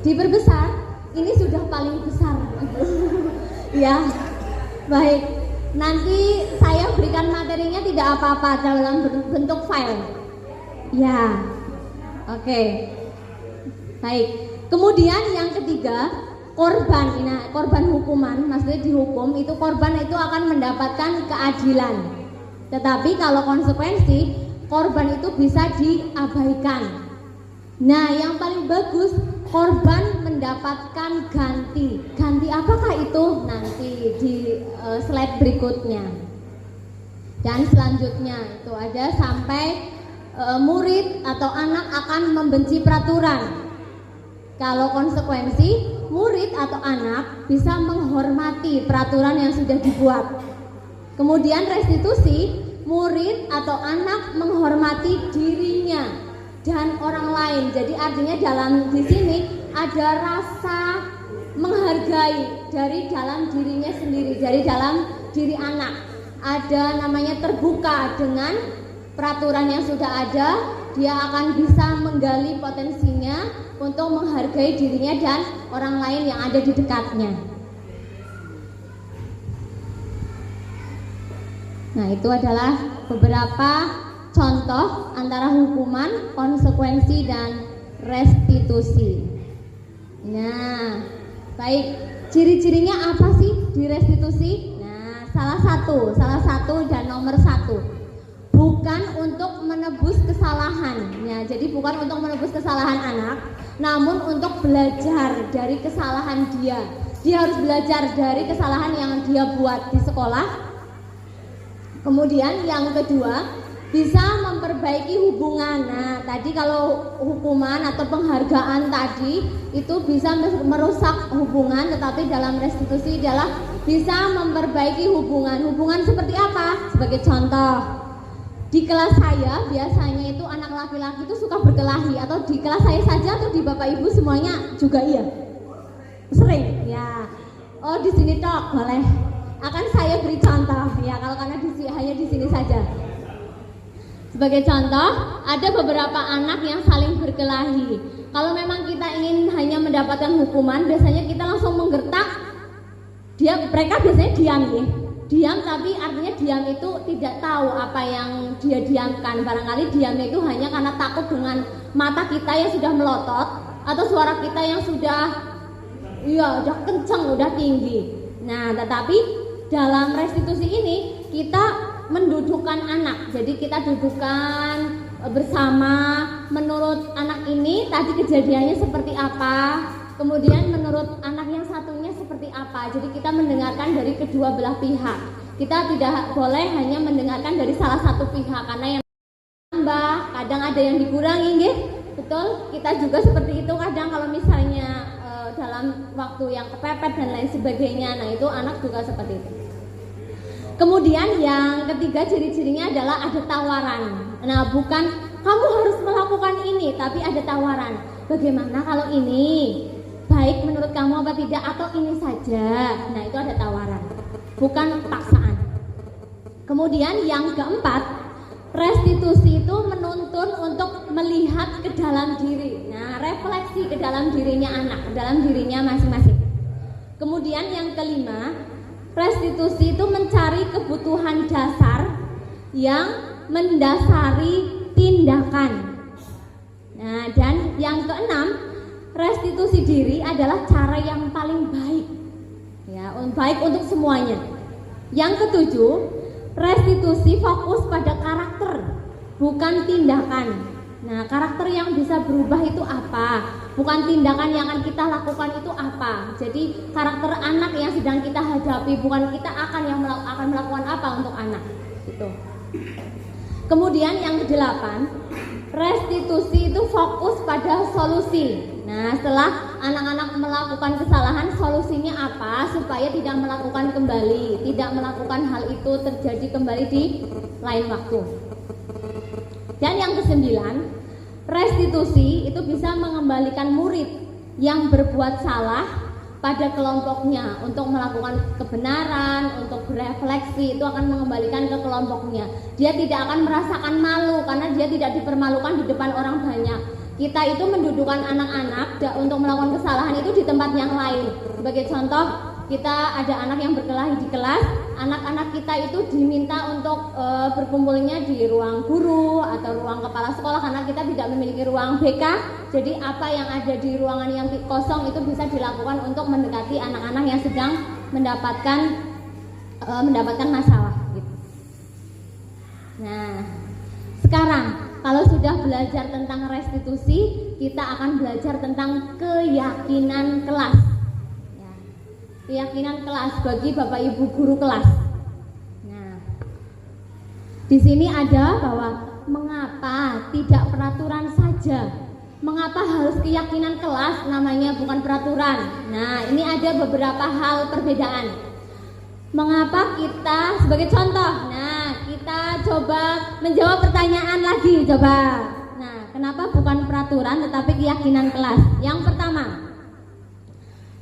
diperbesar, ini sudah paling besar. Ya, baik. Nanti saya berikan materinya tidak apa-apa dalam bentuk file. Ya, oke. Baik. Kemudian yang ketiga, korban. Nah, korban hukuman, maksudnya dihukum itu korban itu akan mendapatkan keadilan. Tetapi kalau konsekuensi, korban itu bisa diabaikan. Nah, yang paling bagus korban mendapatkan ganti. Ganti apakah itu? Nanti di slide berikutnya. Dan selanjutnya itu ada sampai murid atau anak akan membenci peraturan. Kalau konsekuensi, murid atau anak bisa menghormati peraturan yang sudah dibuat. Kemudian restitusi, murid atau anak menghormati dirinya dan orang lain. Jadi artinya dalam di sini ada rasa menghargai dari dalam dirinya sendiri, dari dalam diri anak. Ada namanya terbuka dengan peraturan yang sudah ada, dia akan bisa menggali potensinya untuk menghargai dirinya dan orang lain yang ada di dekatnya. Nah, itu adalah beberapa contoh antara hukuman, konsekuensi, dan restitusi. Nah, baik, ciri-cirinya apa sih di restitusi? Nah, salah satu dan nomor 1, bukan untuk menebus kesalahan. Ya, jadi bukan untuk menebus kesalahan anak, namun untuk belajar dari kesalahan dia. Dia harus belajar dari kesalahan yang dia buat di sekolah. Kemudian yang kedua, bisa memperbaiki hubungan. Nah, tadi kalau hukuman atau penghargaan tadi itu bisa merusak hubungan, tetapi dalam restitusi adalah bisa memperbaiki hubungan. Hubungan seperti apa? Sebagai contoh, di kelas saya biasanya itu anak laki-laki itu suka berkelahi, atau di kelas saya saja atau di Bapak Ibu semuanya juga iya? Sering, ya. Oh, di sini tok, boleh. Akan saya beri contoh, ya, kalau karena hanya di sini saja. Sebagai contoh, ada beberapa anak yang saling berkelahi. Kalau memang kita ingin hanya mendapatkan hukuman, biasanya kita langsung menggertak. Mereka biasanya diam, ya. Diam, tapi artinya diam itu tidak tahu apa yang dia diamkan. Barangkali diamnya itu hanya karena takut dengan mata kita yang sudah melotot, atau suara kita yang sudah udah kenceng, udah tinggi. Nah, tetapi dalam restitusi ini kita mendudukkan anak. Jadi kita dudukkan bersama, menurut anak ini tadi kejadiannya seperti apa, kemudian menurut anak yang satunya seperti apa. Jadi kita mendengarkan dari kedua belah pihak. Kita tidak boleh hanya mendengarkan dari salah satu pihak, karena yang tambah, kadang ada yang dikurangi, nggih. Betul, kita juga seperti itu kadang kalau misalnya dalam waktu yang kepepet dan lain sebagainya. Nah, itu anak juga seperti itu. Kemudian yang ketiga, ciri-cirinya adalah ada tawaran. Nah, bukan kamu harus melakukan ini, tapi ada tawaran. Bagaimana kalau ini? Baik menurut kamu apa tidak, atau ini saja? Nah, itu ada tawaran, bukan paksaan. Kemudian yang keempat, restitusi itu menuntun untuk melihat ke dalam diri. Nah, refleksi ke dalam dirinya anak, ke dalam dirinya masing-masing. Kemudian yang kelima, restitusi itu mencari kebutuhan dasar yang mendasari tindakan. Nah, dan yang keenam, restitusi diri adalah cara yang paling baik, ya, baik untuk semuanya. Yang ketujuh, restitusi fokus pada karakter, bukan tindakan. Nah, karakter yang bisa berubah itu apa? Bukan tindakan yang akan kita lakukan itu apa. Jadi karakter anak yang sedang kita hadapi, bukan kita akan melakukan apa untuk anak. Gitu. Kemudian yang kedelapan, restitusi itu fokus pada solusi. Nah, setelah anak-anak melakukan kesalahan, solusinya apa supaya tidak melakukan kembali, tidak melakukan hal itu terjadi kembali di lain waktu. Dan yang kesembilan, restitusi itu bisa mengembalikan murid yang berbuat salah pada kelompoknya untuk melakukan kebenaran, untuk berefleksi, itu akan mengembalikan ke kelompoknya. Dia tidak akan merasakan malu karena dia tidak dipermalukan di depan orang banyak. Kita itu mendudukan anak-anak untuk melakukan kesalahan itu di tempat yang lain. Sebagai contoh, kita ada anak yang berkelahi di kelas, anak-anak kita itu diminta untuk berkumpulnya di ruang guru atau ruang kepala sekolah karena kita tidak memiliki ruang BK. Jadi apa yang ada di ruangan yang kosong itu bisa dilakukan untuk mendekati anak-anak yang sedang mendapatkan masalah gitu. Nah, sekarang kalau sudah belajar tentang restitusi, kita akan belajar tentang keyakinan kelas. Keyakinan kelas bagi Bapak Ibu guru kelas. Nah, di sini ada bahwa mengapa tidak peraturan saja? Mengapa harus keyakinan kelas namanya bukan peraturan? Nah, ini ada beberapa hal perbedaan. Mengapa kita sebagai contoh? Nah, kita coba menjawab pertanyaan lagi coba. Nah, kenapa bukan peraturan tetapi keyakinan kelas? Yang pertama,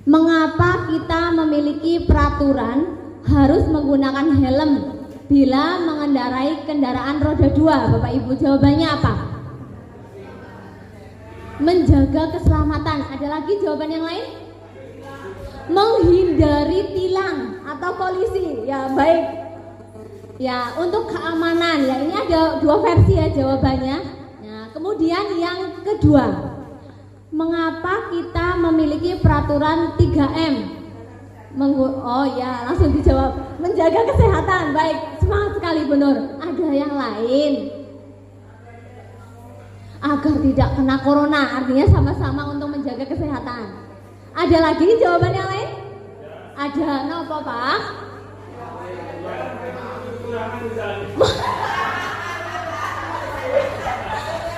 mengapa kita memiliki peraturan harus menggunakan helm bila mengendarai kendaraan roda 2? Bapak Ibu, jawabannya apa? Menjaga keselamatan. Ada lagi jawaban yang lain? Menghindari tilang atau polisi. Ya, baik. Ya, untuk keamanan. Ya, ini ada dua versi ya jawabannya. Nah, kemudian yang kedua, mengapa kita memiliki peraturan 3M? Oh ya, langsung dijawab. Menjaga kesehatan. Baik, semangat sekali Bu Nur. Ada yang lain? Agar tidak kena corona, artinya sama-sama untuk menjaga kesehatan. Ada lagi jawaban yang lain? Ada, kenapa Pak?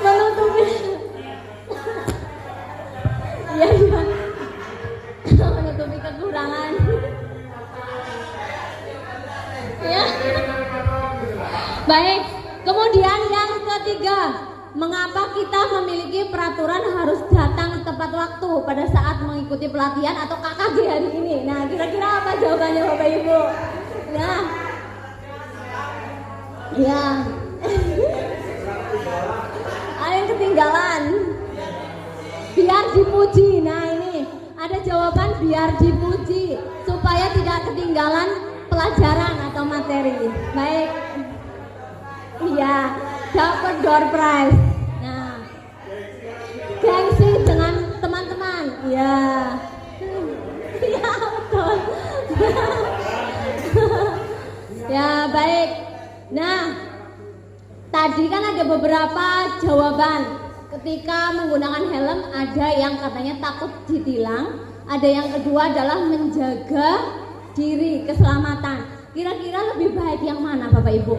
Menutupi. Iya, menutupi kekurangan. Ya. Baik, kemudian yang ketiga, mengapa kita memiliki peraturan harus datang tepat waktu pada saat mengikuti pelatihan atau KKG hari ini? Nah, kira-kira apa jawabannya Bapak Ibu? Nah, ya. Ada yang ketinggalan. Biar dipuji. Nah, ini ada jawaban biar dipuji supaya tidak ketinggalan pelajaran atau materi. Baik. Iya, dapat door prize. Nah, gengsi dengan teman-teman. Iya. Iya, betul. Ya, baik. Nah, tadi kan ada beberapa jawaban. Ketika menggunakan helm, ada yang katanya takut ditilang, ada yang kedua adalah menjaga diri, keselamatan. Kira-kira lebih baik yang mana Bapak Ibu?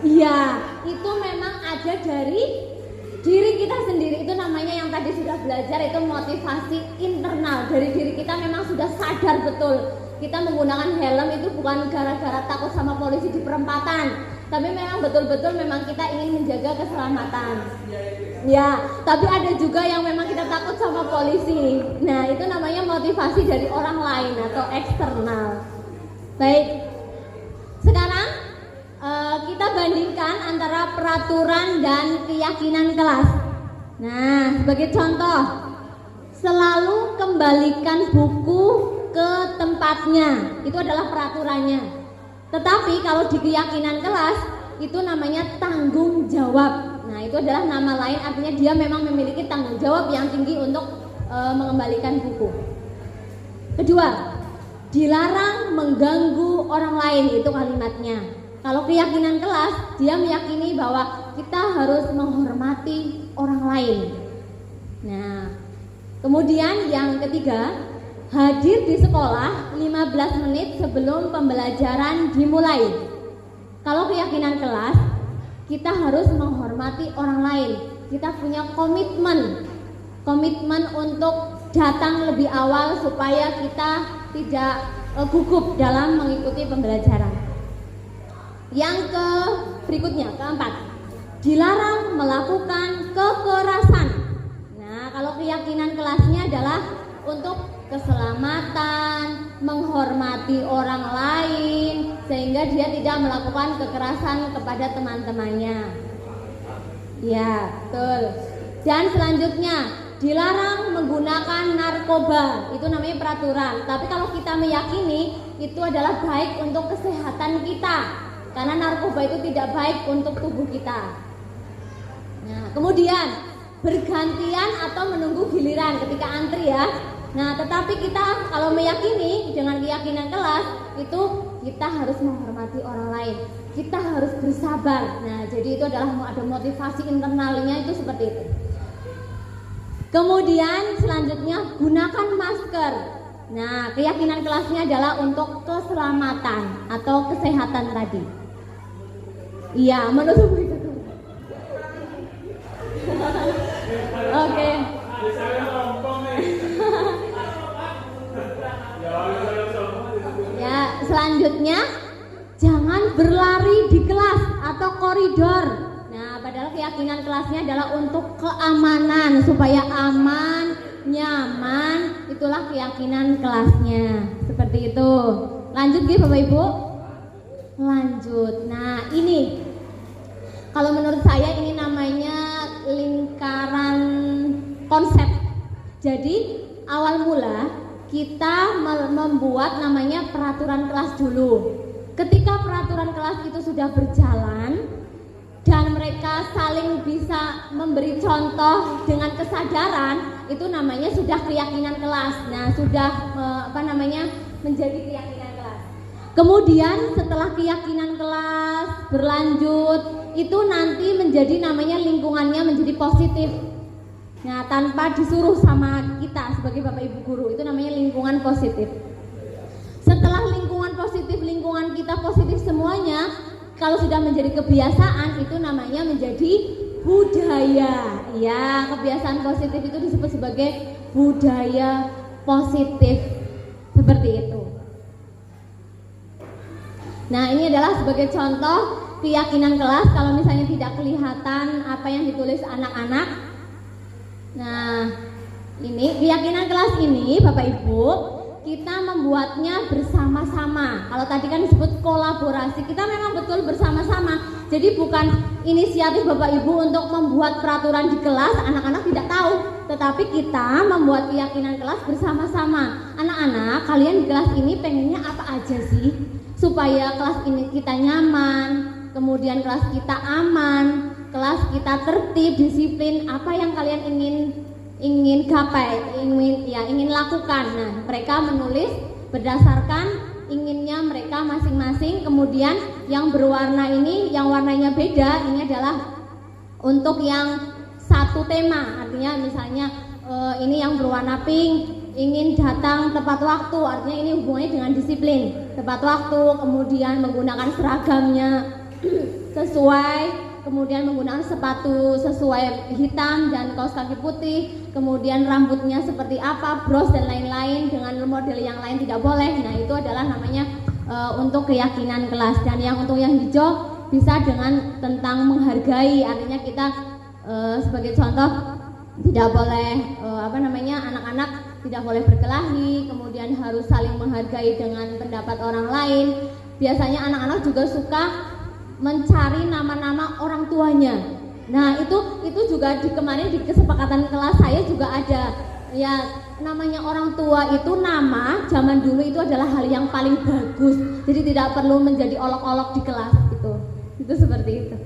Iya, itu memang ada dari diri kita sendiri. Itu namanya yang tadi sudah belajar, itu motivasi internal. Dari diri kita memang sudah sadar betul kita menggunakan helm itu bukan gara-gara takut sama polisi di perempatan, tapi memang betul-betul memang kita ingin menjaga keselamatan. Ya, tapi ada juga yang memang kita takut sama polisi. Nah, itu namanya motivasi dari orang lain atau eksternal. Baik, sekarang kita bandingkan antara peraturan dan keyakinan kelas. Nah, sebagai contoh, selalu kembalikan buku ke tempatnya, itu adalah peraturannya. Tetapi kalau di keyakinan kelas, itu namanya tanggung jawab. Nah, itu adalah nama lain, artinya dia memang memiliki tanggung jawab yang tinggi untuk mengembalikan buku. Kedua, dilarang mengganggu orang lain, itu kalimatnya. Kalau keyakinan kelas, dia meyakini bahwa kita harus menghormati orang lain. Nah, kemudian yang ketiga, hadir di sekolah 15 menit sebelum pembelajaran dimulai. Kalau keyakinan kelas, kita harus menghormati orang lain. Kita punya komitmen untuk datang lebih awal supaya kita tidak gugup dalam mengikuti pembelajaran. Yang berikutnya, keempat, dilarang melakukan kekerasan. Nah, kalau keyakinan kelasnya adalah untuk keselamatan, menghormati orang lain, sehingga dia tidak melakukan kekerasan kepada teman-temannya. Ya, betul. Dan selanjutnya, dilarang menggunakan narkoba. Itu namanya peraturan. Tapi kalau kita meyakini itu adalah baik untuk kesehatan kita, karena narkoba itu tidak baik untuk tubuh kita. Nah, kemudian bergantian atau menunggu giliran ketika antri ya. Nah, tetapi kita kalau meyakini dengan keyakinan kelas itu kita harus menghormati orang lain. Kita harus bersabar. Nah, jadi itu adalah ada motivasi internalnya itu seperti itu. Kemudian selanjutnya gunakan masker. Nah, keyakinan kelasnya adalah untuk keselamatan atau kesehatan tadi. Iya, menutup itu. Oke. Ya, selanjutnya jangan berlari di kelas atau koridor. Nah, padahal keyakinan kelasnya adalah untuk keamanan, supaya aman, nyaman. Itulah keyakinan kelasnya. Seperti itu. Lanjut gitu Bapak Ibu. Lanjut. Nah, ini kalau menurut saya ini namanya lingkaran konsep. Jadi awal mula kita membuat namanya peraturan kelas dulu. Ketika peraturan kelas itu sudah berjalan dan mereka saling bisa memberi contoh dengan kesadaran, itu namanya sudah keyakinan kelas. Nah, sudah menjadi keyakinan kelas. Kemudian setelah keyakinan kelas berlanjut, itu nanti menjadi namanya lingkungannya menjadi positif. Nah, tanpa disuruh sama kita sebagai Bapak Ibu guru, itu namanya lingkungan positif. Setelah lingkungan positif, lingkungan kita positif semuanya, kalau sudah menjadi kebiasaan, itu namanya menjadi budaya. Ya, kebiasaan positif itu disebut sebagai budaya positif. Seperti itu. Nah, ini adalah sebagai contoh keyakinan kelas. Kalau misalnya tidak kelihatan apa yang ditulis anak-anak. Nah, ini keyakinan kelas ini Bapak Ibu, kita membuatnya bersama-sama. Kalau tadi kan disebut kolaborasi, kita memang betul bersama-sama. Jadi bukan inisiatif Bapak Ibu untuk membuat peraturan di kelas, anak-anak tidak tahu. Tetapi kita membuat keyakinan kelas bersama-sama. Anak-anak, kalian di kelas ini pengennya apa aja sih? Supaya kelas ini kita nyaman, kemudian kelas kita aman, kelas kita tertib, disiplin. Apa yang kalian ingin gapai, ingin lakukan. Nah, mereka menulis berdasarkan inginnya mereka masing-masing. Kemudian yang berwarna ini, yang warnanya beda, ini adalah untuk yang satu tema. Artinya misalnya ini yang berwarna pink ingin datang tepat waktu, artinya ini hubungannya dengan disiplin, tepat waktu, kemudian menggunakan seragamnya sesuai, kemudian menggunakan sepatu sesuai hitam dan kaos kaki putih, kemudian rambutnya seperti apa, bros dan lain-lain, dengan model yang lain tidak boleh. Nah, itu adalah namanya untuk keyakinan kelas. Dan yang untuk yang hijau bisa dengan tentang menghargai, artinya kita sebagai contoh tidak boleh anak-anak tidak boleh berkelahi, kemudian harus saling menghargai dengan pendapat orang lain. Biasanya anak-anak juga suka mencari nama-nama orang tuanya. Nah, itu juga kemarin di kesepakatan kelas saya juga ada. Ya, namanya orang tua itu nama zaman dulu itu adalah hal yang paling bagus. Jadi tidak perlu menjadi olok-olok di kelas itu. Itu seperti itu.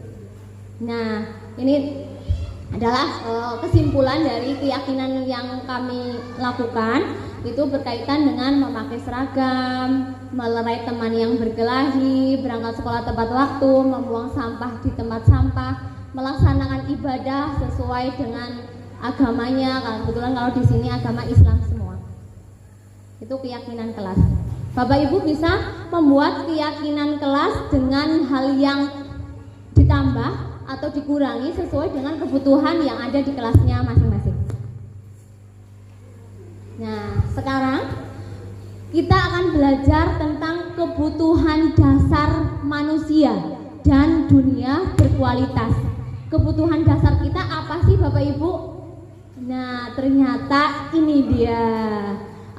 Nah, ini adalah kesimpulan dari keyakinan yang kami lakukan. Itu berkaitan dengan memakai seragam, melerai teman yang berkelahi, berangkat sekolah tepat waktu, membuang sampah di tempat sampah, melaksanakan ibadah sesuai dengan agamanya. Kebetulan kalau di sini agama Islam semua. Itu keyakinan kelas. Bapak Ibu bisa membuat keyakinan kelas dengan hal yang ditambah atau dikurangi sesuai dengan kebutuhan yang ada di kelasnya masing-masing. Nah, sekarang kita akan belajar tentang kebutuhan dasar manusia dan dunia berkualitas. Kebutuhan dasar kita apa sih Bapak Ibu? Nah, ternyata ini dia.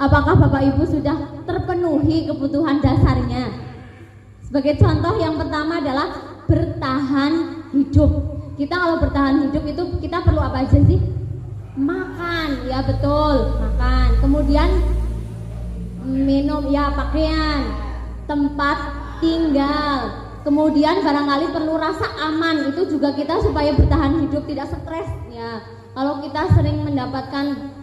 Apakah Bapak Ibu sudah terpenuhi kebutuhan dasarnya? Sebagai contoh yang pertama adalah bertahan hidup. Kita kalau bertahan hidup itu kita perlu apa aja sih? Makan, ya betul, makan. Kemudian minum, ya pakaian, tempat tinggal. Kemudian barangkali perlu rasa aman, itu juga kita supaya bertahan hidup, tidak stres ya. Kalau kita sering mendapatkan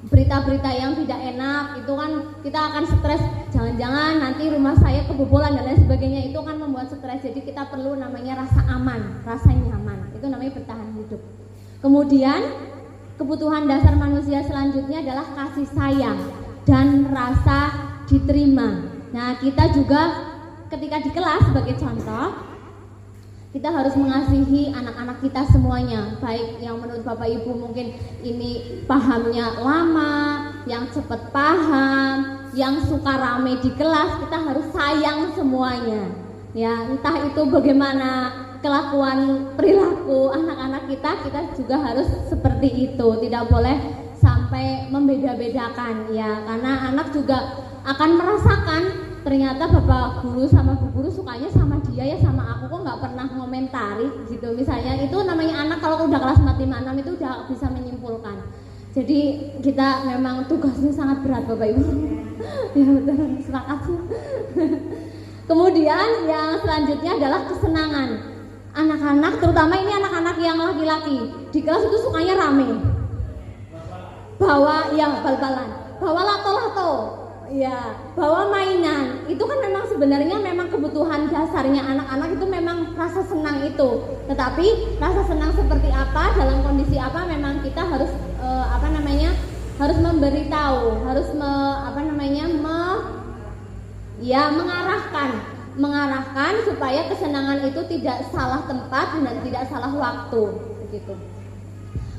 berita-berita yang tidak enak, itu kan kita akan stres, jangan-jangan nanti rumah saya kebobolan dan lain sebagainya, itu kan membuat stres. Jadi kita perlu namanya rasa aman, rasa nyaman, itu namanya bertahan hidup. Kemudian kebutuhan dasar manusia selanjutnya adalah kasih sayang dan rasa diterima. Nah, kita juga ketika di kelas sebagai contoh, kita harus mengasihi anak-anak kita semuanya, baik yang menurut Bapak Ibu mungkin ini pahamnya lama, yang cepat paham, yang suka rame di kelas, kita harus sayang semuanya. Ya, entah itu bagaimana kelakuan perilaku anak-anak kita juga harus seperti itu, tidak boleh sampai membeda-bedakan ya, karena anak juga akan merasakan ternyata bapak guru sama bu guru sukanya sama dia ya sama aku, kok nggak pernah ngomentari gitu misalnya. Itu namanya anak kalau udah kelas 4, 5, 6 itu udah bisa menyimpulkan. Jadi kita memang tugasnya sangat berat Bapak Ibu. Ya betul, sepakat. Kemudian yang selanjutnya adalah kesenangan. Anak-anak, terutama ini anak-anak yang laki-laki, di kelas itu sukanya rame. Bawa yang bal-balan, bawa lato-lato, ya, bawa mainan. Itu kan memang sebenarnya memang kebutuhan dasarnya anak-anak itu memang rasa senang itu. Tetapi rasa senang seperti apa, dalam kondisi apa, memang kita harus harus memberitahu, harus mengarahkan supaya kesenangan itu tidak salah tempat dan tidak salah waktu, begitu.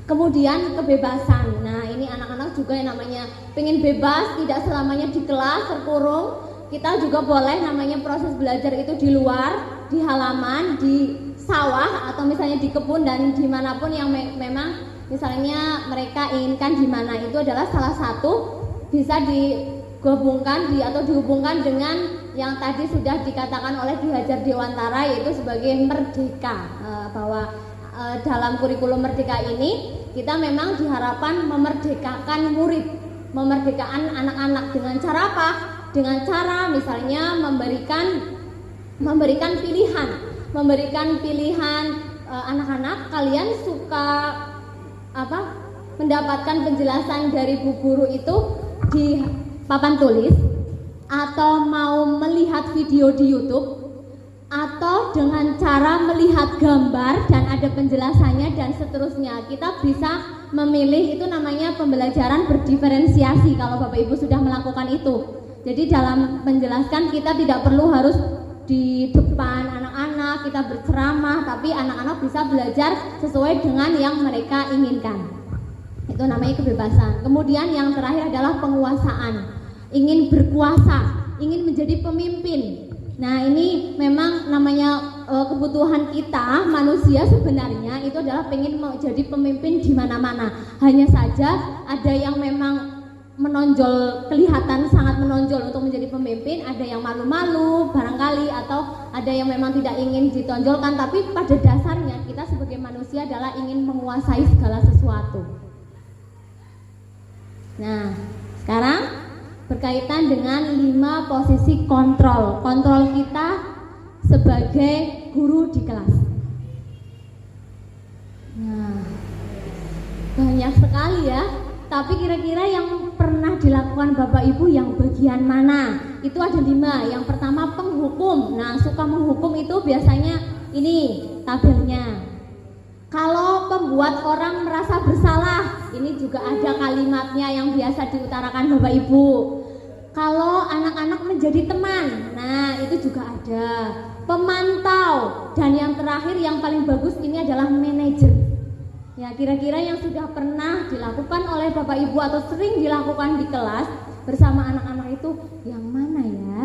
Kemudian kebebasan. Nah, ini anak-anak juga yang namanya pengen bebas, tidak selamanya di kelas terkurung. Kita juga boleh namanya proses belajar itu di luar, di halaman, di sawah atau misalnya di kebun dan dimanapun yang memang misalnya mereka inginkan di mana. Itu adalah salah satu bisa digabungkan atau dihubungkan dengan yang tadi sudah dikatakan oleh Ki Hajar Dewantara, yaitu sebagai merdeka, bahwa dalam kurikulum merdeka ini kita memang diharapkan memerdekakan murid, memerdekakan anak-anak dengan cara apa? Dengan cara misalnya memberikan pilihan anak-anak, kalian suka apa? Mendapatkan penjelasan dari bu guru itu di papan tulis, atau mau melihat video di YouTube, atau dengan cara melihat gambar dan ada penjelasannya dan seterusnya. Kita bisa memilih, itu namanya pembelajaran berdiferensiasi kalau Bapak Ibu sudah melakukan itu. Jadi dalam menjelaskan kita tidak perlu harus di depan anak-anak kita berceramah, tapi anak-anak bisa belajar sesuai dengan yang mereka inginkan. Itu namanya kebebasan. Kemudian yang terakhir adalah penguasaan. Ingin berkuasa, ingin menjadi pemimpin. Nah, ini memang namanya kebutuhan kita manusia sebenarnya itu adalah pengen menjadi pemimpin di mana-mana. Hanya saja ada yang memang menonjol, kelihatan sangat menonjol untuk menjadi pemimpin, ada yang malu-malu barangkali, atau ada yang memang tidak ingin ditonjolkan, tapi pada dasarnya kita sebagai manusia adalah ingin menguasai segala sesuatu. Nah, sekarang berkaitan dengan 5 posisi kontrol kita sebagai guru di kelas. Nah, banyak sekali ya, tapi kira-kira yang pernah dilakukan Bapak Ibu yang bagian mana? Itu ada 5. Yang pertama penghukum. Nah, suka menghukum itu biasanya ini tabelnya. Kalau membuat orang merasa bersalah, ini juga ada kalimatnya yang biasa diutarakan Bapak Ibu. Kalau anak-anak menjadi teman, nah itu juga ada. Pemantau, dan yang terakhir yang paling bagus ini adalah manajer. Ya, kira-kira yang sudah pernah dilakukan oleh Bapak Ibu atau sering dilakukan di kelas bersama anak-anak itu yang mana ya?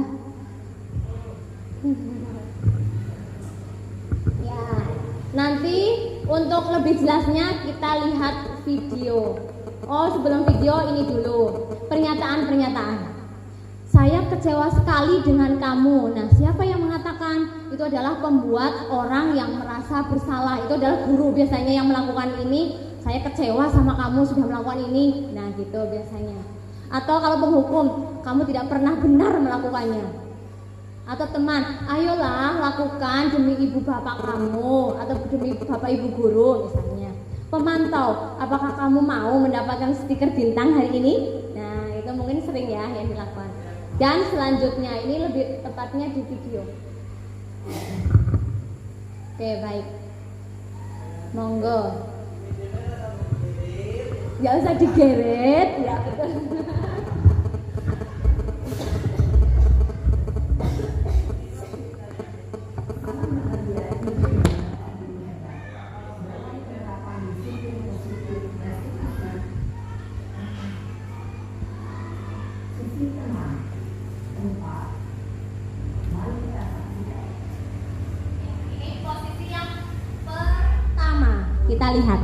Ya, nanti untuk lebih jelasnya kita lihat video. Oh, sebelum video ini dulu. pernyataan-pernyataan. Saya kecewa sekali dengan kamu. Nah, siapa yang mengatakan? Itu adalah pembuat, orang yang merasa bersalah. Itu adalah guru biasanya yang melakukan ini. Saya kecewa sama kamu sudah melakukan ini. Nah, gitu biasanya. Atau kalau penghukum, kamu tidak pernah benar melakukannya. Atau teman, ayolah lakukan demi ibu bapak kamu atau demi bapak ibu guru misalnya. Pemantau, apakah kamu mau mendapatkan stiker bintang hari ini? Nah, itu mungkin sering ya yang dilakukan. Dan selanjutnya ini lebih tepatnya di video. Oke, baik. Monggo. Gak usah digeret ya, betul. Kita lihat.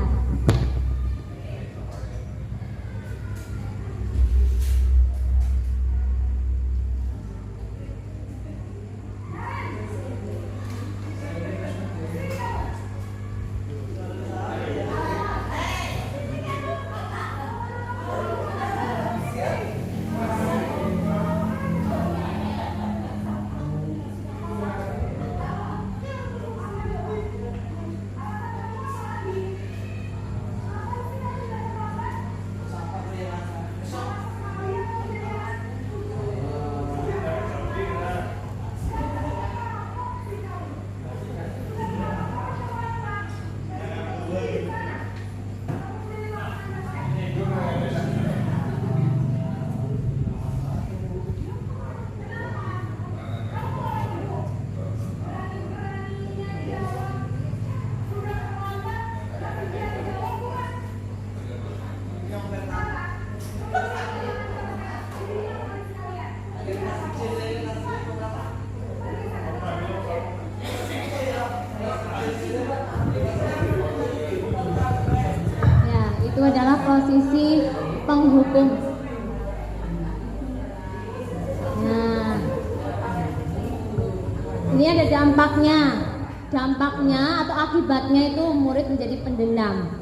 Itu adalah posisi penghukum. Nah, ini ada dampaknya. Dampaknya atau akibatnya itu murid menjadi pendendam.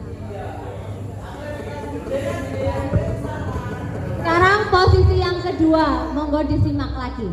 Sekarang posisi yang kedua, monggo disimak lagi.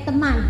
Teman.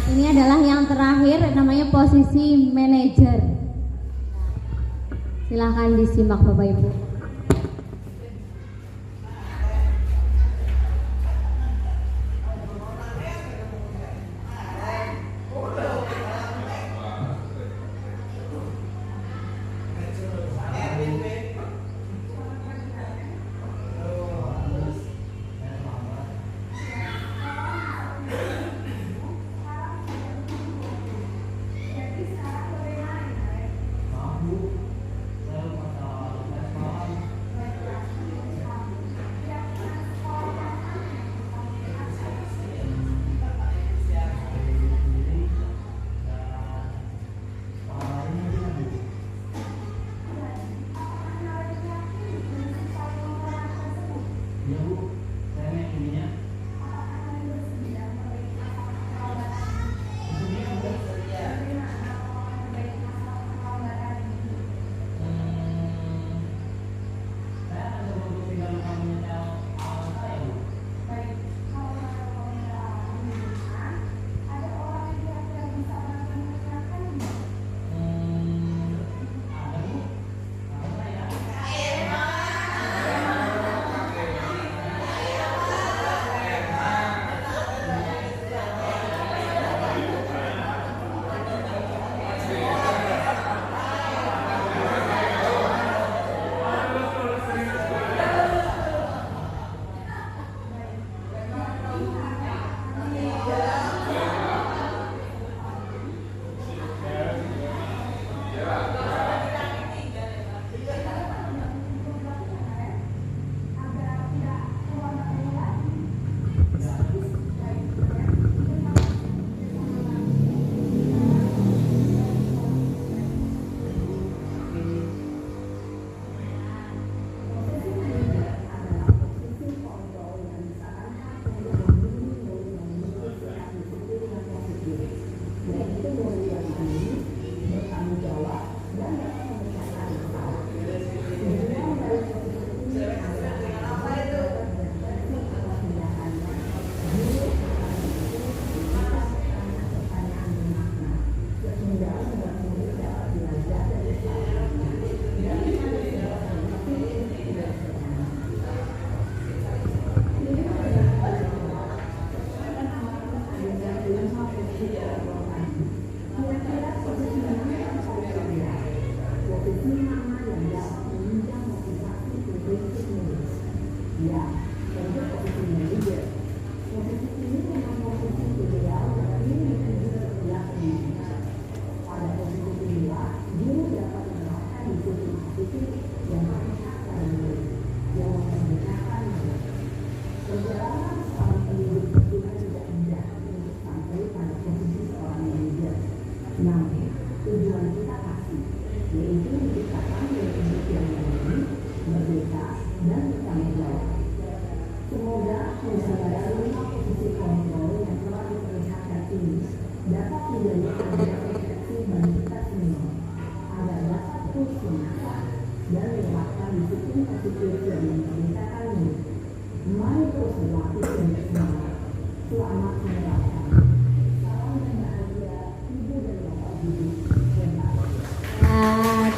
Ini adalah yang terakhir, namanya posisi manajer. Silahkan disimak Bapak Ibu.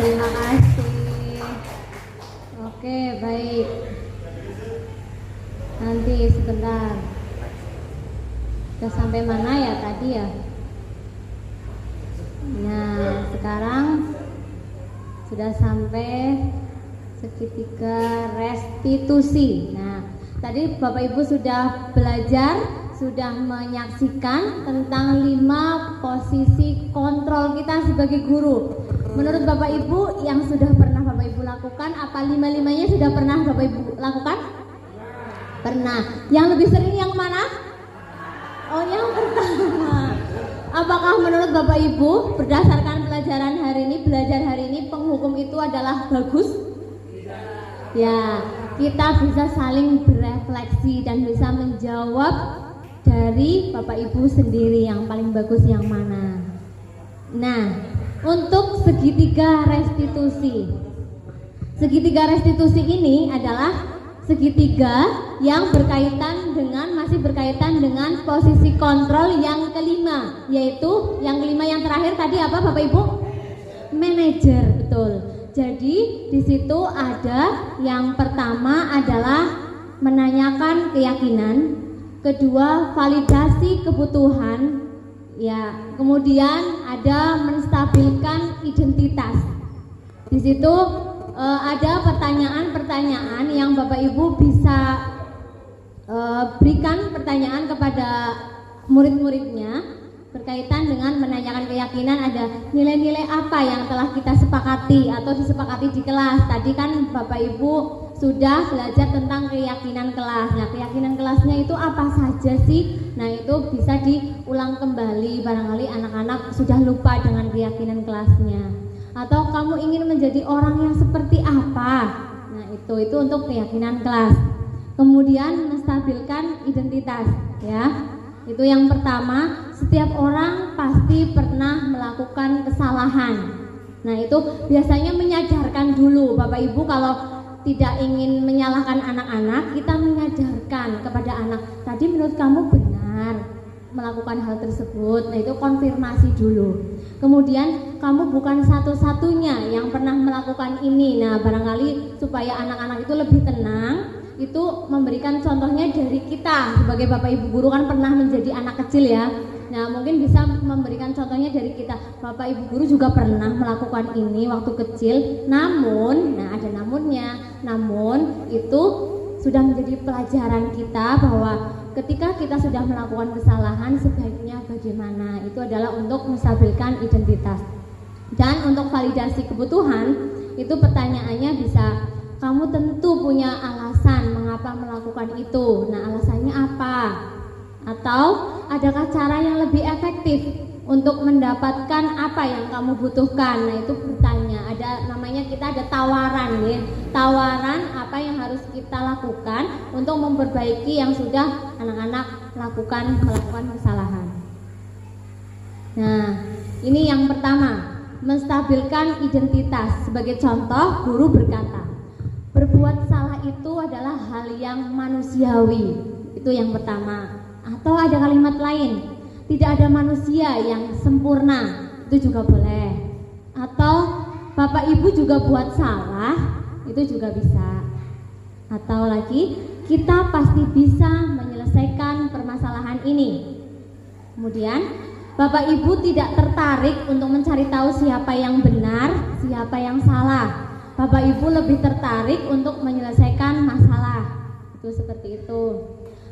Terima kasih. Oke, baik. Nanti sebentar. Sudah sampai mana ya tadi ya? Nah, sekarang sudah sampai segitiga restitusi. Nah, tadi Bapak Ibu sudah belajar, sudah menyaksikan tentang 5 posisi kontrol kita sebagai guru. Menurut Bapak Ibu yang sudah pernah Bapak Ibu lakukan, apa 5-5-nya sudah pernah Bapak Ibu lakukan? Pernah. Yang lebih sering yang mana? Oh, yang pertama. Apakah menurut Bapak Ibu berdasarkan pelajaran hari ini, belajar hari ini, penghukum itu adalah bagus? Ya, kita bisa saling berefleksi dan bisa menjawab dari Bapak Ibu sendiri yang paling bagus yang mana. Nah, untuk segitiga restitusi. Segitiga restitusi ini adalah segitiga yang masih berkaitan dengan posisi kontrol yang kelima, yaitu yang kelima yang terakhir tadi apa Bapak Ibu? Manajer, betul. Jadi di situ ada yang pertama adalah menanyakan keyakinan, kedua validasi kebutuhan, ya, kemudian ada menstabilkan identitas. Di situ ada pertanyaan-pertanyaan yang Bapak Ibu bisa berikan pertanyaan kepada murid-muridnya berkaitan dengan menanyakan keyakinan. Ada nilai-nilai apa yang telah kita sepakati atau disepakati di kelas. Tadi kan Bapak Ibu sudah belajar tentang keyakinan kelas. Nah, keyakinan kelasnya itu apa saja sih? Nah, itu bisa diulang kembali, barangkali anak-anak sudah lupa dengan keyakinan kelasnya. Atau kamu ingin menjadi orang yang seperti apa? Nah, itu untuk keyakinan kelas. Kemudian menstabilkan identitas, ya. Itu yang pertama, setiap orang pasti pernah melakukan kesalahan. Nah, itu biasanya menyadarkan dulu Bapak Ibu. Kalau tidak ingin menyalahkan anak-anak, kita menyadarkan kepada anak, tadi menurut kamu benar melakukan hal tersebut. Nah, itu konfirmasi dulu. Kemudian kamu bukan satu-satunya yang pernah melakukan ini. Nah, barangkali supaya anak-anak itu lebih tenang, itu memberikan contohnya dari kita sebagai Bapak Ibu guru, kan pernah menjadi anak kecil ya. Nah, mungkin bisa memberikan contohnya dari kita. Bapak Ibu guru juga pernah melakukan ini waktu kecil. Namun, nah ada namunnya. Namun itu sudah menjadi pelajaran kita bahwa ketika kita sudah melakukan kesalahan, sebaiknya bagaimana? Itu adalah untuk menstabilkan identitas. Dan untuk validasi kebutuhan, itu pertanyaannya bisa, kamu tentu punya alasan mengapa melakukan itu. Nah, alasannya apa? Atau adakah cara yang lebih efektif untuk mendapatkan apa yang kamu butuhkan? Nah, itu bertanya. Kita ada tawaran ya. Tawaran apa yang harus kita lakukan untuk memperbaiki yang sudah anak-anak melakukan kesalahan. Nah, ini yang pertama, menstabilkan identitas. Sebagai contoh, guru berkata, berbuat salah itu adalah hal yang manusiawi. Itu yang pertama. Atau ada kalimat lain, tidak ada manusia yang sempurna. Itu juga boleh. Atau Bapak Ibu juga buat salah, itu juga bisa. Atau lagi, kita pasti bisa menyelesaikan permasalahan ini. Kemudian Bapak Ibu tidak tertarik untuk mencari tahu siapa yang benar, siapa yang salah. Bapak Ibu lebih tertarik untuk menyelesaikan masalah. Itu seperti itu.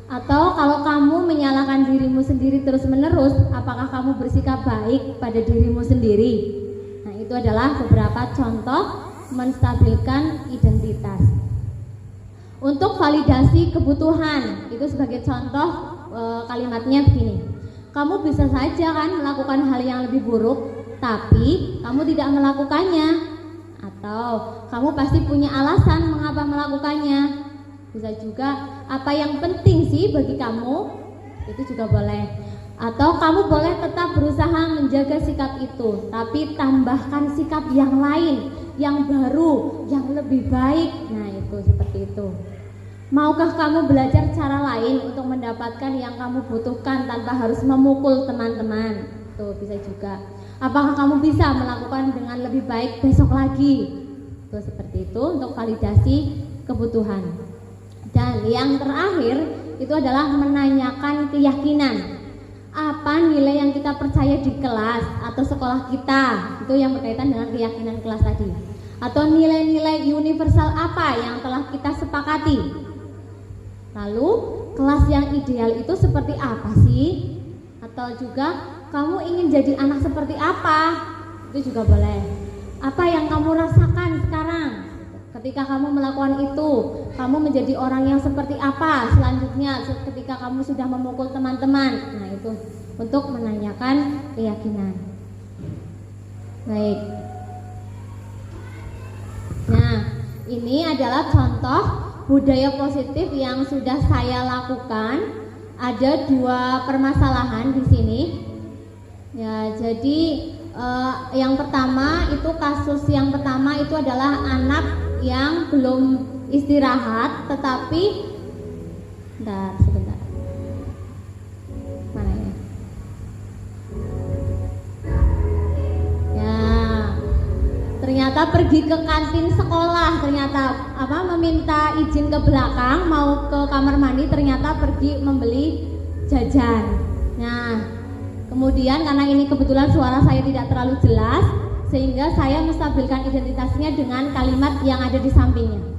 Atau kalau kamu menyalahkan dirimu sendiri terus-menerus, apakah kamu bersikap baik pada dirimu sendiri? Nah, itu adalah beberapa contoh menstabilkan identitas. Untuk validasi kebutuhan, itu sebagai contoh kalimatnya begini. Kamu bisa saja kan melakukan hal yang lebih buruk, tapi kamu tidak melakukannya. Atau kamu pasti punya alasan mengapa melakukannya. Bisa juga, apa yang penting sih bagi kamu? Itu juga boleh. Atau kamu boleh tetap berusaha menjaga sikap itu, tapi tambahkan sikap yang lain, yang baru, yang lebih baik. Nah, itu seperti itu. Maukah kamu belajar cara lain untuk mendapatkan yang kamu butuhkan tanpa harus memukul teman-teman? Tuh, bisa juga. Apakah kamu bisa melakukan dengan lebih baik besok lagi? Tuh, seperti itu untuk validasi kebutuhan. Dan yang terakhir itu adalah menanyakan keyakinan. Apa nilai yang kita percaya di kelas atau sekolah kita, itu yang berkaitan dengan keyakinan kelas tadi. Atau nilai-nilai universal apa yang telah kita sepakati. Lalu kelas yang ideal itu seperti apa sih? Atau juga kamu ingin jadi anak seperti apa? Itu juga boleh. Apa yang kamu rasakan sekarang ketika kamu melakukan itu? Kamu menjadi orang yang seperti apa selanjutnya ketika kamu sudah memukul teman-teman? Nah, itu untuk menanyakan keyakinan. Baik. Nah, ini adalah contoh budaya positif yang sudah saya lakukan. Ada 2 permasalahan di sini. Ya, jadi yang pertama itu kasus yang pertama itu adalah anak yang belum istirahat, tetapi sebentar. Mana ya? Ya, ternyata pergi ke kantin sekolah, ternyata meminta izin ke belakang mau ke kamar mandi, ternyata pergi membeli jajan. Nah, kemudian karena ini kebetulan suara saya tidak terlalu jelas, sehingga saya menstabilkan identitasnya dengan kalimat yang ada di sampingnya.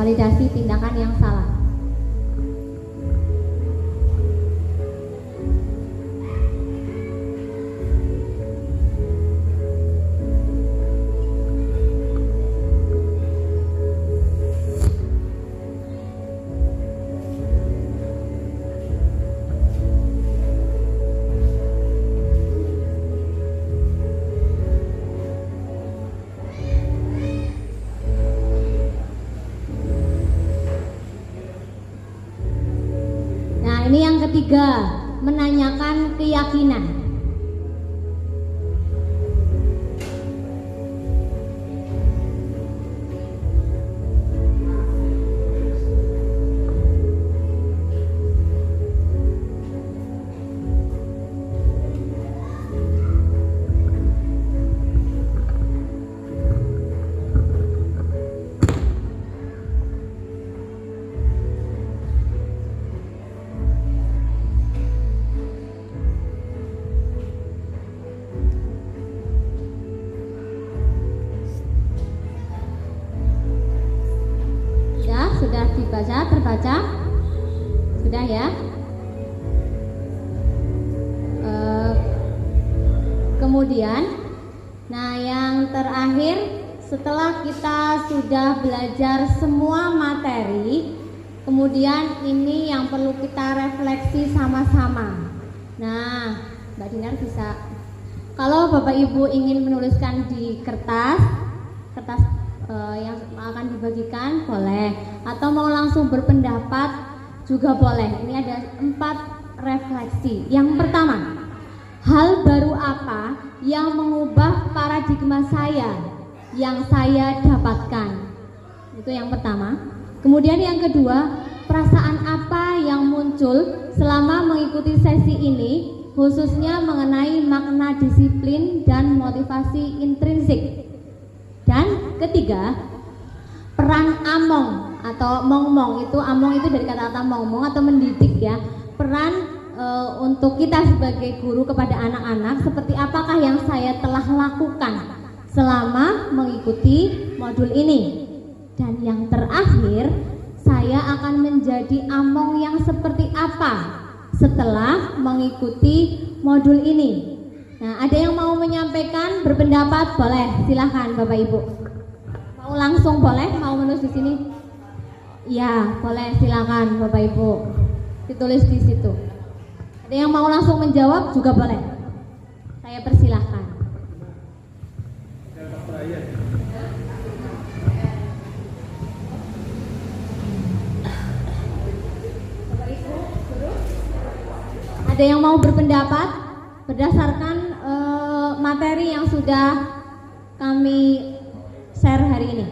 Validasi tindakan yang salah. Ini yang ketiga, menanyakan keyakinan. Sudah terbaca? Sudah ya? Kemudian, nah yang terakhir, setelah kita sudah belajar semua materi, kemudian ini yang perlu kita refleksi sama-sama. Nah, Mbak Dinar bisa, kalau Bapak Ibu ingin menuliskan di kertas yang akan dibagikan boleh, atau mau langsung berpendapat juga boleh. Ini ada 4 refleksi. Yang pertama, hal baru apa yang mengubah paradigma saya yang saya dapatkan? Itu yang pertama. Kemudian yang kedua, perasaan apa yang muncul selama mengikuti sesi ini, khususnya mengenai makna disiplin dan motivasi intrinsik. Dan ketiga, peran among atau mongmong itu, among itu dari kata-kata mongmong atau mendidik ya. Peran untuk kita sebagai guru kepada anak-anak, seperti apakah yang saya telah lakukan selama mengikuti modul ini. Dan yang terakhir, saya akan menjadi among yang seperti apa setelah mengikuti modul ini. Nah, ada yang mau menyampaikan, berpendapat, boleh, silahkan Bapak Ibu. Mau langsung boleh, mau menulis di sini? Ya, boleh, silakan Bapak Ibu. Ditulis di situ. Ada yang mau langsung menjawab juga boleh. Saya persilahkan. Ada yang mau berpendapat berdasarkan materi yang sudah kami share hari ini?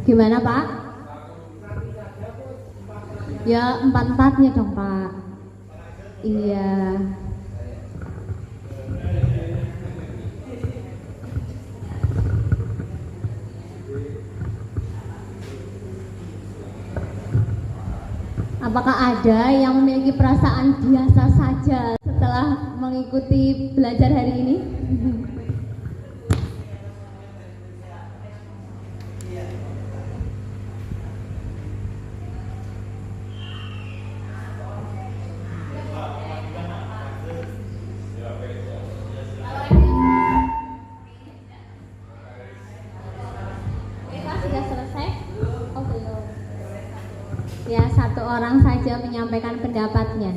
Gimana Pak? Ya 4-4-nya dong Pak. Iya. Apakah ada yang memiliki perasaan biasa saja setelah mengikuti belajar hari ini? Ya, satu orang saja menyampaikan pendapatnya.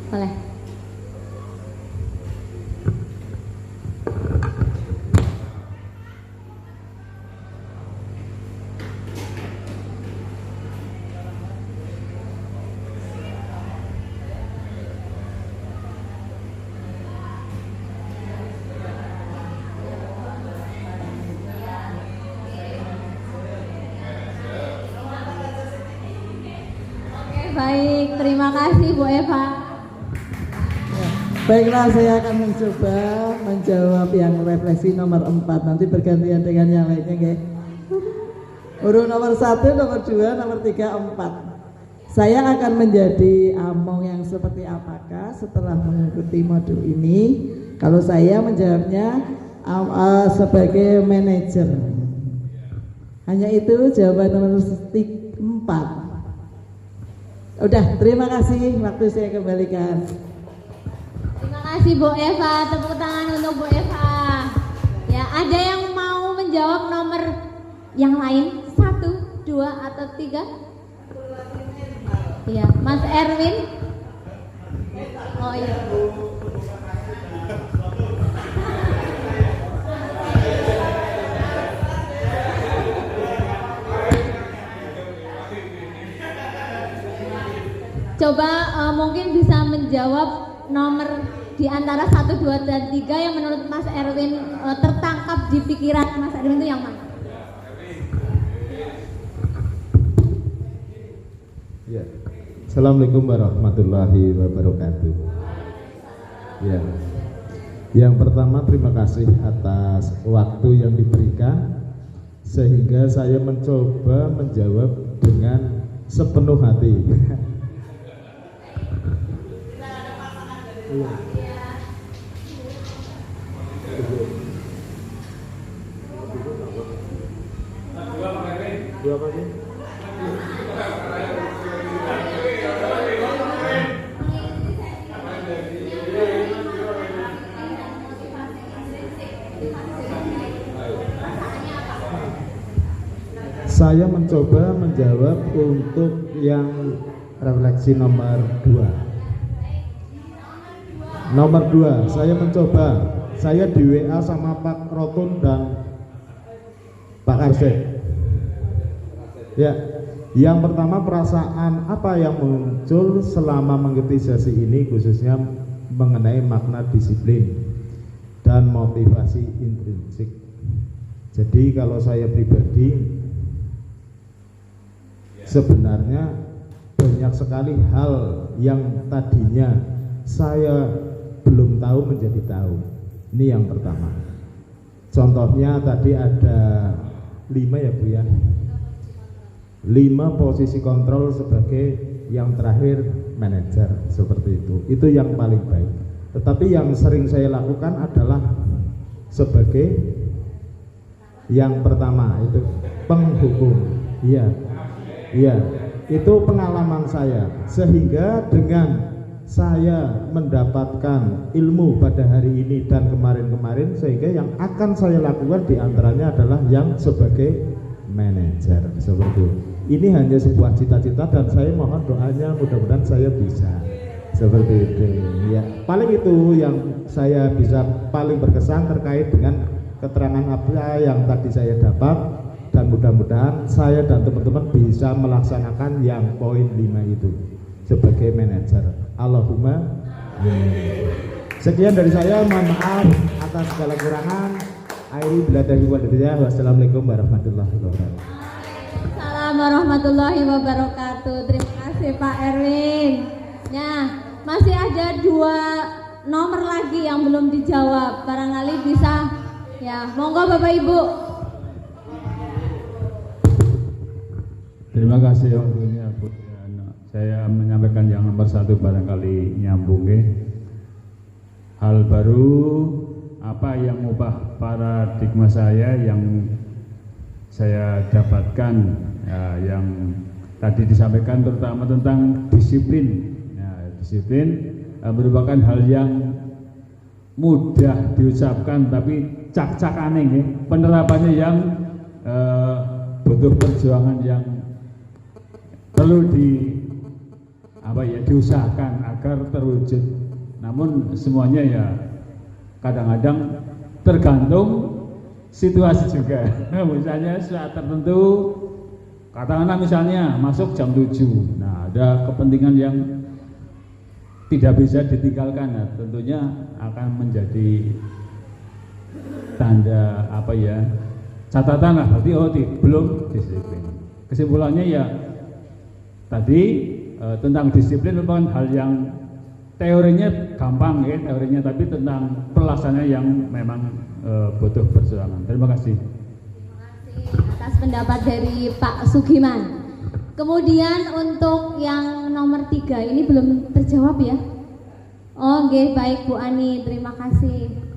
Boleh. Baik, terima kasih Bu Eva. Baiklah, saya akan mencoba menjawab yang refleksi nomor 4. Nanti bergantian dengan yang lainnya, guys. Urut nomor 1, nomor 2, nomor 3, 4. Saya akan menjadi among yang seperti apakah setelah mengikuti modul ini? Kalau saya menjawabnya sebagai manajer. Hanya itu jawaban nomor 4. Udah, terima kasih. Waktu saya kembalikan. Terima kasih Bu Eva. Tepuk tangan untuk Bu Eva. Ya, ada yang mau menjawab nomor yang lain? 1, 2, atau 3? Iya, Mas Erwin. Oh iya. Coba mungkin bisa menjawab nomor di antara 1, 2, dan 3 yang menurut Mas Erwin tertangkap di pikiran Mas Erwin itu yang mana? Ya. Assalamualaikum warahmatullahi wabarakatuh. Ya. Yang pertama, terima kasih atas waktu yang diberikan sehingga saya mencoba menjawab dengan sepenuh hati. Saya mencoba menjawab untuk yang refleksi nomor 2. Nomor 2, saya mencoba, saya di WA sama Pak Rotun dan Pak Arsek. Ya, yang pertama perasaan apa yang muncul selama mengikuti sesi ini, khususnya mengenai makna disiplin dan motivasi intrinsik. Jadi kalau saya pribadi sebenarnya banyak sekali hal yang tadinya saya belum tahu menjadi tahu. Ini yang pertama. Contohnya tadi ada 5 ya Bu ya. 5 posisi kontrol sebagai yang terakhir manajer, seperti itu. Itu yang paling baik. Tetapi yang sering saya lakukan adalah sebagai yang pertama itu penghukum. Iya. Iya. Itu pengalaman saya. Sehingga dengan saya mendapatkan ilmu pada hari ini dan kemarin-kemarin, sehingga yang akan saya lakukan diantaranya adalah yang sebagai manajer, seperti itu. Ini hanya sebuah cita-cita dan saya mohon doanya mudah-mudahan saya bisa seperti itu ya. Paling itu yang saya bisa paling berkesan terkait dengan keterangan apa yang tadi saya dapat, dan mudah-mudahan saya dan teman-teman bisa melaksanakan yang poin 5 itu sebagai manajer. Allahumma amin. Sekian dari saya, mohon maaf atas segala kurangan. Akhiri bila dari wadidiyah. Wassalamualaikum warahmatullahi wabarakatuh. Assalamualaikum warahmatullahi wabarakatuh. Terima kasih Pak Erwin. Nah, masih ada 2 nomor lagi yang belum dijawab. Barangkali bisa ya, monggo Bapak Ibu. Terima kasih waktunya Bu. Saya menyampaikan yang nomor 1 barangkali nyambung ya. Hal baru apa yang mengubah paradigma saya yang saya dapatkan ya, yang tadi disampaikan terutama tentang disiplin. Ya, disiplin merupakan hal yang mudah diucapkan tapi cak-cak aneh ya. Penerapannya yang butuh perjuangan yang perlu diusahakan agar terwujud. Namun semuanya ya kadang-kadang tergantung situasi juga. Misalnya saat tertentu, katakanlah misalnya masuk jam 7. Nah, ada kepentingan yang tidak bisa ditinggalkan. Nah, tentunya akan menjadi tanda catatan lah, berarti belum disiplin. Kesimpulannya ya tadi tentang disiplin merupakan hal yang teorinya gampang ya, tapi tentang pelaksanaannya yang memang butuh perjuangan. Terima kasih. Terima kasih atas pendapat dari Pak Sugiman. Kemudian untuk yang nomor 3 ini belum terjawab ya. Oke, baik Bu Ani, terima kasih.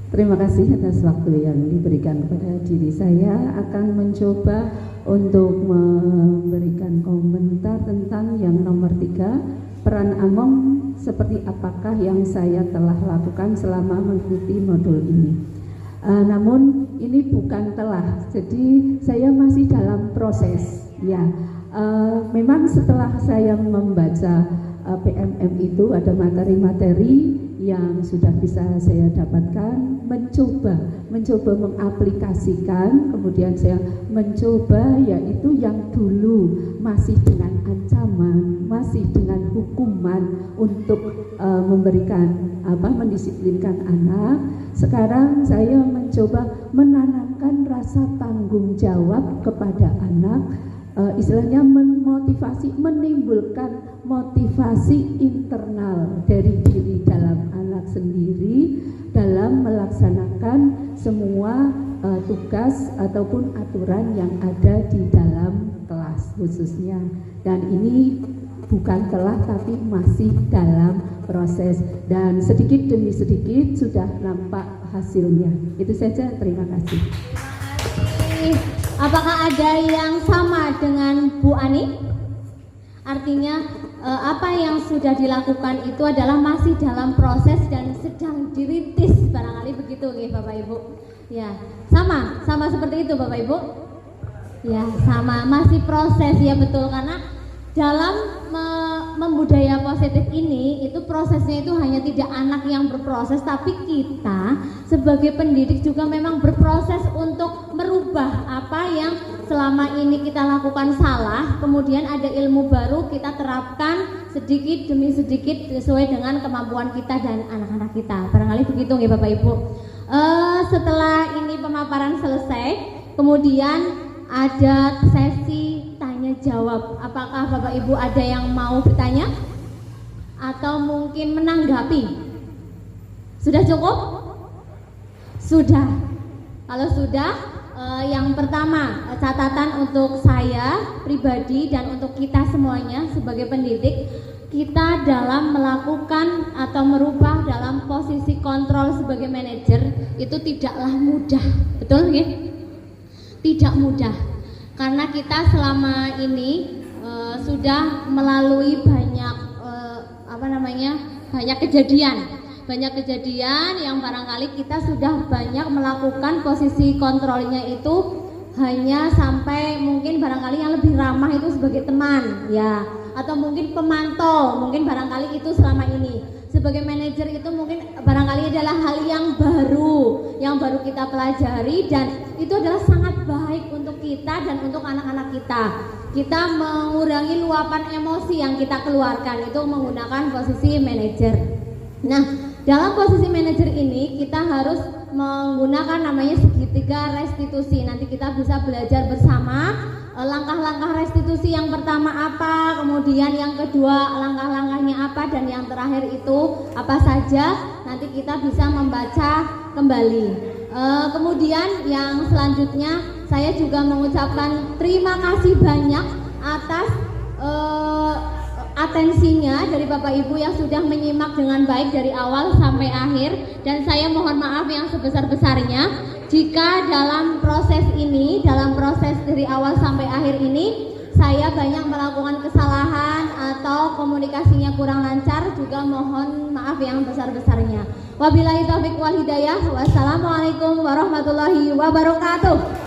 Terima kasih atas waktu yang diberikan kepada diri saya. Akan mencoba untuk memberikan komentar tentang yang nomor 3, peran AMOM seperti apakah yang saya telah lakukan selama mengikuti modul ini. Namun ini bukan telah, jadi saya masih dalam proses ya. Memang setelah saya membaca PMM itu ada materi-materi yang sudah bisa saya dapatkan, mencoba mengaplikasikan, kemudian saya mencoba yaitu yang dulu masih dengan ancaman, masih dengan hukuman untuk mendisiplinkan anak. Sekarang saya mencoba menanamkan rasa tanggung jawab kepada anak, istilahnya memotivasi, menimbulkan motivasi internal dari diri dalam anak sendiri dalam melaksanakan semua tugas ataupun aturan yang ada di dalam kelas khususnya. Dan ini bukan telah tapi masih dalam proses dan sedikit demi sedikit sudah nampak hasilnya. Itu saja, terima kasih. Apakah ada yang sama dengan Bu Ani? Artinya apa yang sudah dilakukan itu adalah masih dalam proses dan sedang dirintis, barangkali begitu ya Bapak Ibu. Ya, sama seperti itu Bapak Ibu. Ya, sama, masih proses ya, betul, karena dalam membudaya positif ini itu prosesnya itu hanya tidak anak yang berproses, tapi kita sebagai pendidik juga memang berproses untuk merubah apa yang selama ini kita lakukan salah, kemudian ada ilmu baru kita terapkan sedikit demi sedikit sesuai dengan kemampuan kita dan anak-anak kita. Barangkali begitu ya Bapak Ibu. Setelah ini pemaparan selesai, kemudian ada sesi tanya jawab. Apakah Bapak Ibu ada yang mau bertanya atau mungkin menanggapi? Sudah cukup? Sudah. Kalau sudah, yang pertama catatan untuk saya pribadi dan untuk kita semuanya sebagai pendidik, kita dalam melakukan atau merubah dalam posisi kontrol sebagai manajer itu tidaklah mudah, betul ya? Tidak mudah, karena kita selama ini sudah melalui banyak banyak kejadian yang barangkali kita sudah banyak melakukan posisi kontrolnya itu hanya sampai mungkin barangkali yang lebih ramah itu sebagai teman ya, atau mungkin pemantau, mungkin barangkali itu selama ini. Sebagai manajer itu mungkin barangkali adalah hal yang baru kita pelajari, dan itu adalah sangat baik untuk kita dan untuk anak-anak kita. Kita mengurangi luapan emosi yang kita keluarkan itu menggunakan posisi manajer. Nah, dalam posisi manajer ini kita harus menggunakan namanya segitiga restitusi. Nanti kita bisa belajar bersama langkah-langkah restitusi. Yang pertama apa, kemudian yang kedua langkah-langkahnya apa, dan yang terakhir itu apa saja. Nanti kita bisa membaca kembali. Kemudian yang selanjutnya saya juga mengucapkan terima kasih banyak atas atensinya dari Bapak Ibu yang sudah menyimak dengan baik dari awal sampai akhir, dan saya mohon maaf yang sebesar-besarnya jika dalam proses ini, dalam proses dari awal sampai akhir ini saya banyak melakukan kesalahan atau komunikasinya kurang lancar, juga mohon maaf yang besar-besarnya. Wabillahi taufiq wal hidayah. Wassalamualaikum warahmatullahi wabarakatuh.